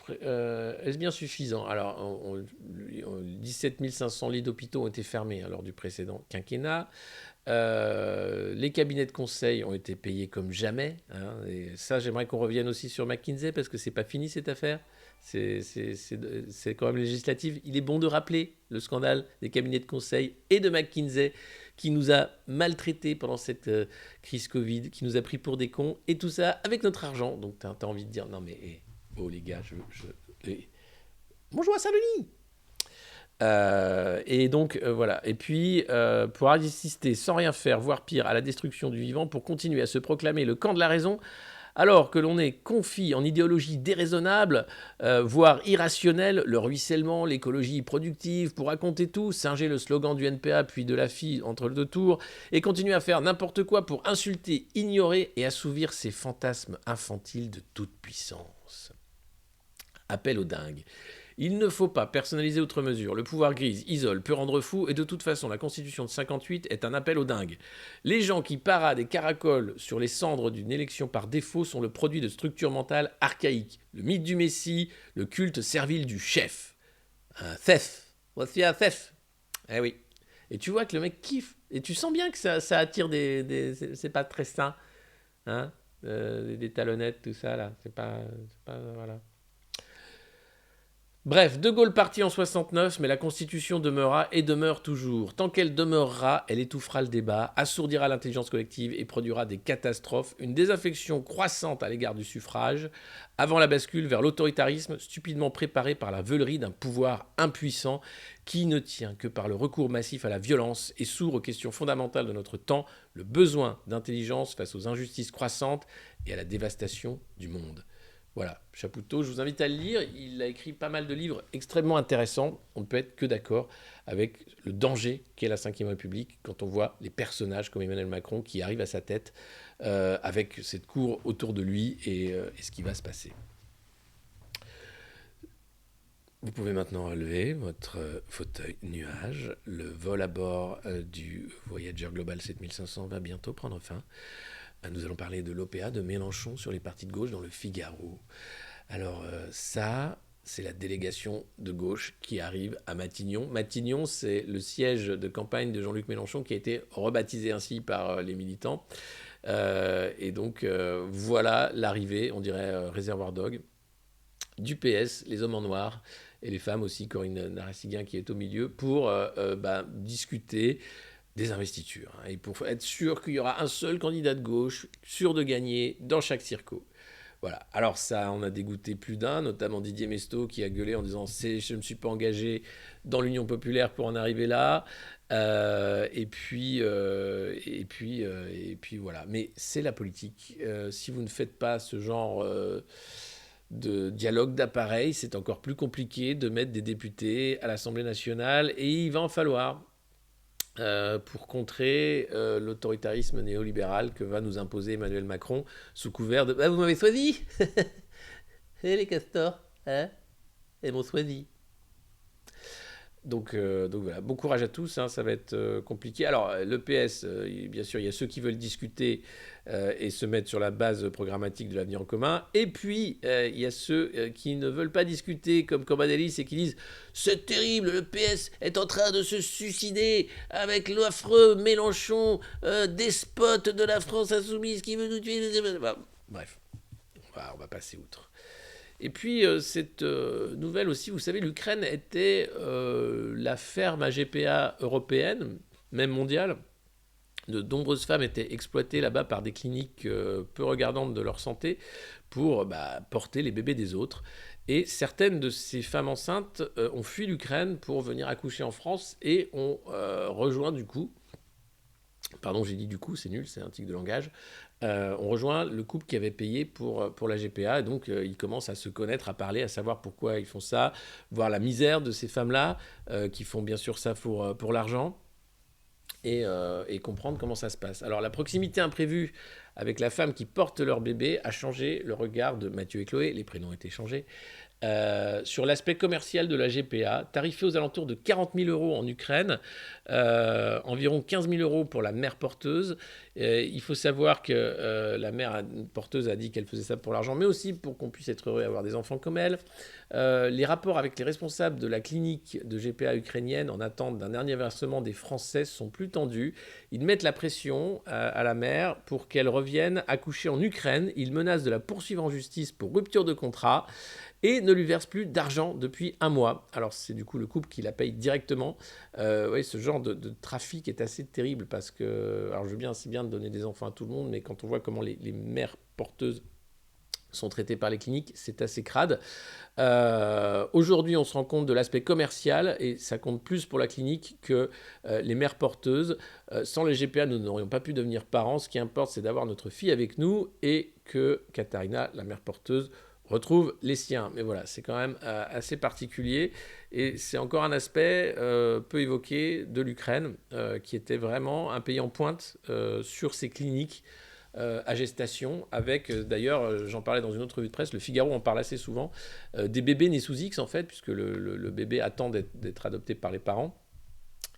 Est-ce bien suffisant? Alors, 17 500 lits d'hôpitaux ont été fermés lors du précédent quinquennat. Les cabinets de conseil ont été payés comme jamais. Et ça, j'aimerais qu'on revienne aussi sur McKinsey, parce que c'est pas fini cette affaire. C'est quand même législatif. Il est bon de rappeler le scandale des cabinets de conseil et de McKinsey qui nous a maltraités pendant cette crise Covid, qui nous a pris pour des cons, et tout ça avec notre argent. Donc t'as envie de dire, non mais, oh les gars, bonjour à Saint-Denis. Et donc, voilà. Et puis, pour assister sans rien faire, voire pire, à la destruction du vivant, pour continuer à se proclamer le camp de la raison, alors que l'on est confit en idéologie déraisonnable, voire irrationnelle, le ruissellement, l'écologie productive, pour raconter tout, singer le slogan du NPA puis de la FI entre les 2 tours, et continuer à faire n'importe quoi pour insulter, ignorer et assouvir ces fantasmes infantiles de toute puissance. Appel aux dingues. Il ne faut pas personnaliser outre mesure. Le pouvoir grise, isole, peut rendre fou, et de toute façon, la Constitution de 58 est un appel aux dingues. Les gens qui paradent et caracolent sur les cendres d'une élection par défaut sont le produit de structures mentales archaïques. Le mythe du Messie, le culte servile du chef. Un thef. Voici un thef. Eh oui. Et tu vois que le mec kiffe. Et tu sens bien que ça attire c'est pas très sain. Des talonnettes, tout ça, là. C'est pas voilà. Bref, De Gaulle partit en 69, mais la Constitution demeura et demeure toujours. Tant qu'elle demeurera, elle étouffera le débat, assourdira l'intelligence collective et produira des catastrophes, une désaffection croissante à l'égard du suffrage, avant la bascule vers l'autoritarisme stupidement préparé par la veulerie d'un pouvoir impuissant qui ne tient que par le recours massif à la violence et sourd aux questions fondamentales de notre temps, le besoin d'intelligence face aux injustices croissantes et à la dévastation du monde. Voilà, Chapoutot, je vous invite à le lire. Il a écrit pas mal de livres extrêmement intéressants. On ne peut être que d'accord avec le danger qu'est la Ve République quand on voit les personnages comme Emmanuel Macron qui arrivent à sa tête avec cette cour autour de lui et ce qui va se passer. Vous pouvez maintenant relever votre fauteuil nuage. Le vol à bord du Voyager Global 7500 va bientôt prendre fin. Nous allons parler de l'OPA de Mélenchon sur les partis de gauche dans le Figaro. Alors ça, c'est la délégation de gauche qui arrive à Matignon. Matignon, c'est le siège de campagne de Jean-Luc Mélenchon qui a été rebaptisé ainsi par les militants. Et donc voilà l'arrivée, on dirait réservoir dog, du PS, les hommes en noir et les femmes aussi, Corinne Narassiguin qui est au milieu, pour discuter des investitures, et pour être sûr qu'il y aura un seul candidat de gauche, sûr de gagner dans chaque circo. Voilà. Alors ça, on a dégoûté plus d'un, notamment Didier Mesto qui a gueulé en disant « je ne me suis pas engagé dans l'Union populaire pour en arriver là ». Et puis voilà. Mais c'est la politique. Si vous ne faites pas ce genre de dialogue d'appareil, c'est encore plus compliqué de mettre des députés à l'Assemblée nationale, et il va en falloir. pour contrer l'autoritarisme néolibéral que va nous imposer Emmanuel Macron sous couvert de « Ah, vous m'avez choisi. Et les castors, hein, ils m'ont choisi ». Donc voilà, bon courage à tous, hein, ça va être compliqué. Alors le PS, bien sûr, il y a ceux qui veulent discuter et se mettre sur la base programmatique de l'avenir en commun. Et puis, il y a ceux qui ne veulent pas discuter comme Corbadelis et qui disent « C'est terrible, le PS est en train de se suicider avec l'affreux Mélenchon, despote de la France insoumise qui veut nous tuer. » Bref, on va passer outre. Et puis, cette nouvelle aussi, vous savez, l'Ukraine était la ferme à GPA européenne, même mondiale. De nombreuses femmes étaient exploitées là-bas par des cliniques peu regardantes de leur santé pour porter les bébés des autres. Et certaines de ces femmes enceintes ont fui l'Ukraine pour venir accoucher en France et ont rejoint du coup, pardon j'ai dit du coup, c'est nul, c'est un tic de langage, on rejoint le couple qui avait payé pour la GPA, et donc ils commencent à se connaître, à parler, à savoir pourquoi ils font ça, voir la misère de ces femmes-là, qui font bien sûr ça pour l'argent, et comprendre comment ça se passe. Alors la proximité imprévue avec la femme qui porte leur bébé a changé le regard de Mathieu et Chloé, les prénoms ont été changés, sur l'aspect commercial de la GPA, tarifé aux alentours de 40 000 € en Ukraine, environ 15 000 € pour la mère porteuse. Il faut savoir que la mère porteuse a dit qu'elle faisait ça pour l'argent, mais aussi pour qu'on puisse être heureux et avoir des enfants comme elle. Les rapports avec les responsables de la clinique de GPA ukrainienne en attente d'un dernier versement des Français sont plus tendus. Ils mettent la pression à la mère pour qu'elle revienne accoucher en Ukraine. Ils menacent de la poursuivre en justice pour rupture de contrat et ne lui verse plus d'argent depuis 1 mois. Alors c'est du coup le couple qui la paye directement. Oui, ce genre de trafic est assez terrible parce que, alors je veux bien, c'est bien de donner des enfants à tout le monde, mais quand on voit comment les mères porteuses sont traitées par les cliniques, c'est assez crade. Aujourd'hui, on se rend compte de l'aspect commercial et ça compte plus pour la clinique que les mères porteuses. Sans les GPA, nous n'aurions pas pu devenir parents. Ce qui importe, c'est d'avoir notre fille avec nous et que Katharina, la mère porteuse, retrouve les siens. Mais voilà, c'est quand même assez particulier et c'est encore un aspect peu évoqué de l'Ukraine qui était vraiment un pays en pointe sur ces cliniques à gestation avec, d'ailleurs, j'en parlais dans une autre revue de presse, le Figaro en parle assez souvent, des bébés nés sous X en fait, puisque le bébé attend d'être adopté par les parents.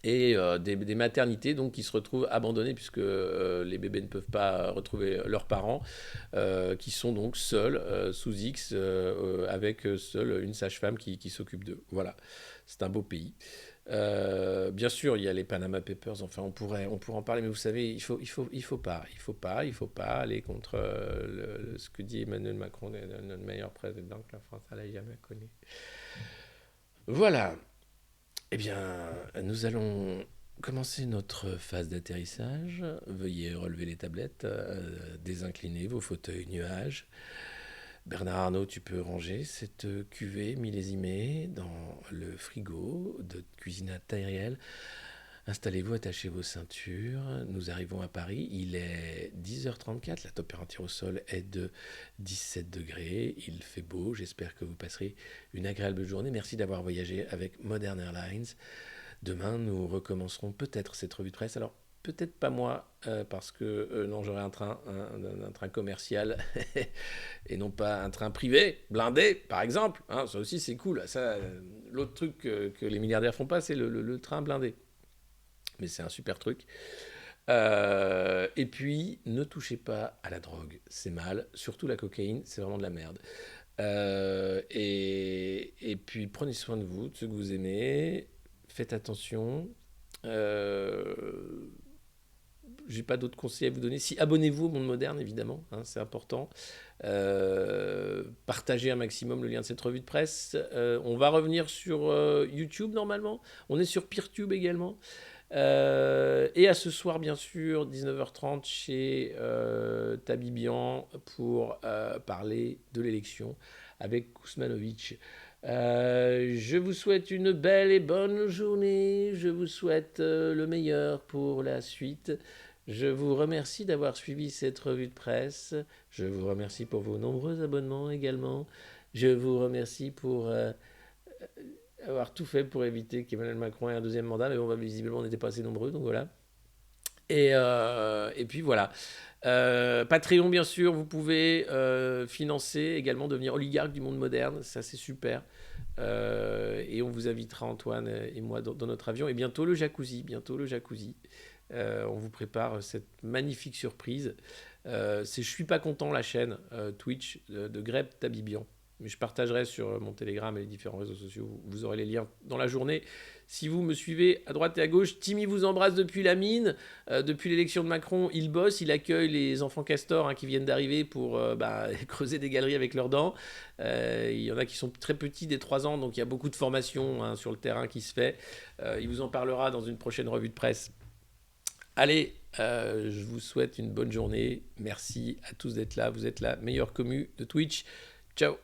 Et des maternités donc, qui se retrouvent abandonnées puisque les bébés ne peuvent pas retrouver leurs parents, qui sont donc seuls, sous X, avec seule une sage-femme qui s'occupe d'eux. Voilà, c'est un beau pays. Bien sûr, il y a les Panama Papers, enfin on pourrait en parler, mais vous savez, il faut pas aller contre ce que dit Emmanuel Macron, notre meilleur président que la France n'a jamais connu. Voilà. Eh bien, nous allons commencer notre phase d'atterrissage. Veuillez relever les tablettes, désincliner vos fauteuils nuages. Bernard Arnault, tu peux ranger cette cuvée millésimée dans le frigo de cuisine intérieure. Installez-vous, attachez vos ceintures. Nous arrivons à Paris. Il est 10h34. La température au sol est de 17 degrés. Il fait beau. J'espère que vous passerez une agréable journée. Merci d'avoir voyagé avec Modern Airlines. Demain, nous recommencerons peut-être cette revue de presse. Alors, peut-être pas moi, parce que non, j'aurai un train commercial et non pas un train privé, blindé, par exemple. Hein, ça aussi, c'est cool. Ça, l'autre truc que les milliardaires font pas, c'est le train blindé. Mais c'est un super truc. Et puis, ne touchez pas à la drogue, c'est mal. Surtout la cocaïne, c'est vraiment de la merde. Et puis, prenez soin de vous, de ceux que vous aimez. Faites attention. J'ai pas d'autres conseils à vous donner. Si, abonnez-vous au Monde Moderne, évidemment, hein, c'est important. Partagez un maximum le lien de cette revue de presse. On va revenir sur YouTube, normalement. On est sur Peertube également. Et à ce soir, bien sûr, 19h30 chez Tabibian pour parler de l'élection avec Kousmanovic. Je vous souhaite une belle et bonne journée. Je vous souhaite le meilleur pour la suite. Je vous remercie d'avoir suivi cette revue de presse. Je vous remercie pour vos nombreux abonnements également. Je vous remercie pour avoir tout fait pour éviter qu'Emmanuel Macron ait un deuxième mandat, mais bon, visiblement, on n'était pas assez nombreux, donc voilà. Et puis voilà. Patreon, bien sûr, vous pouvez financer, également devenir oligarque du monde moderne, ça c'est super. Et on vous invitera, Antoine et moi, dans notre avion. Et bientôt le jacuzzi. On vous prépare cette magnifique surprise. C'est Je suis pas content, la chaîne Twitch de Greb Tabibian. Mais je partagerai sur mon Telegram et les différents réseaux sociaux. Vous aurez les liens dans la journée. Si vous me suivez à droite et à gauche, Timmy vous embrasse depuis la mine. Depuis l'élection de Macron, il bosse, il accueille les enfants castors qui viennent d'arriver pour creuser des galeries avec leurs dents. Il y en a qui sont très petits, des 3 ans, donc il y a beaucoup de formation sur le terrain qui se fait. Il vous en parlera dans une prochaine revue de presse. Allez, je vous souhaite une bonne journée. Merci à tous d'être là. Vous êtes la meilleure commu de Twitch. Ciao.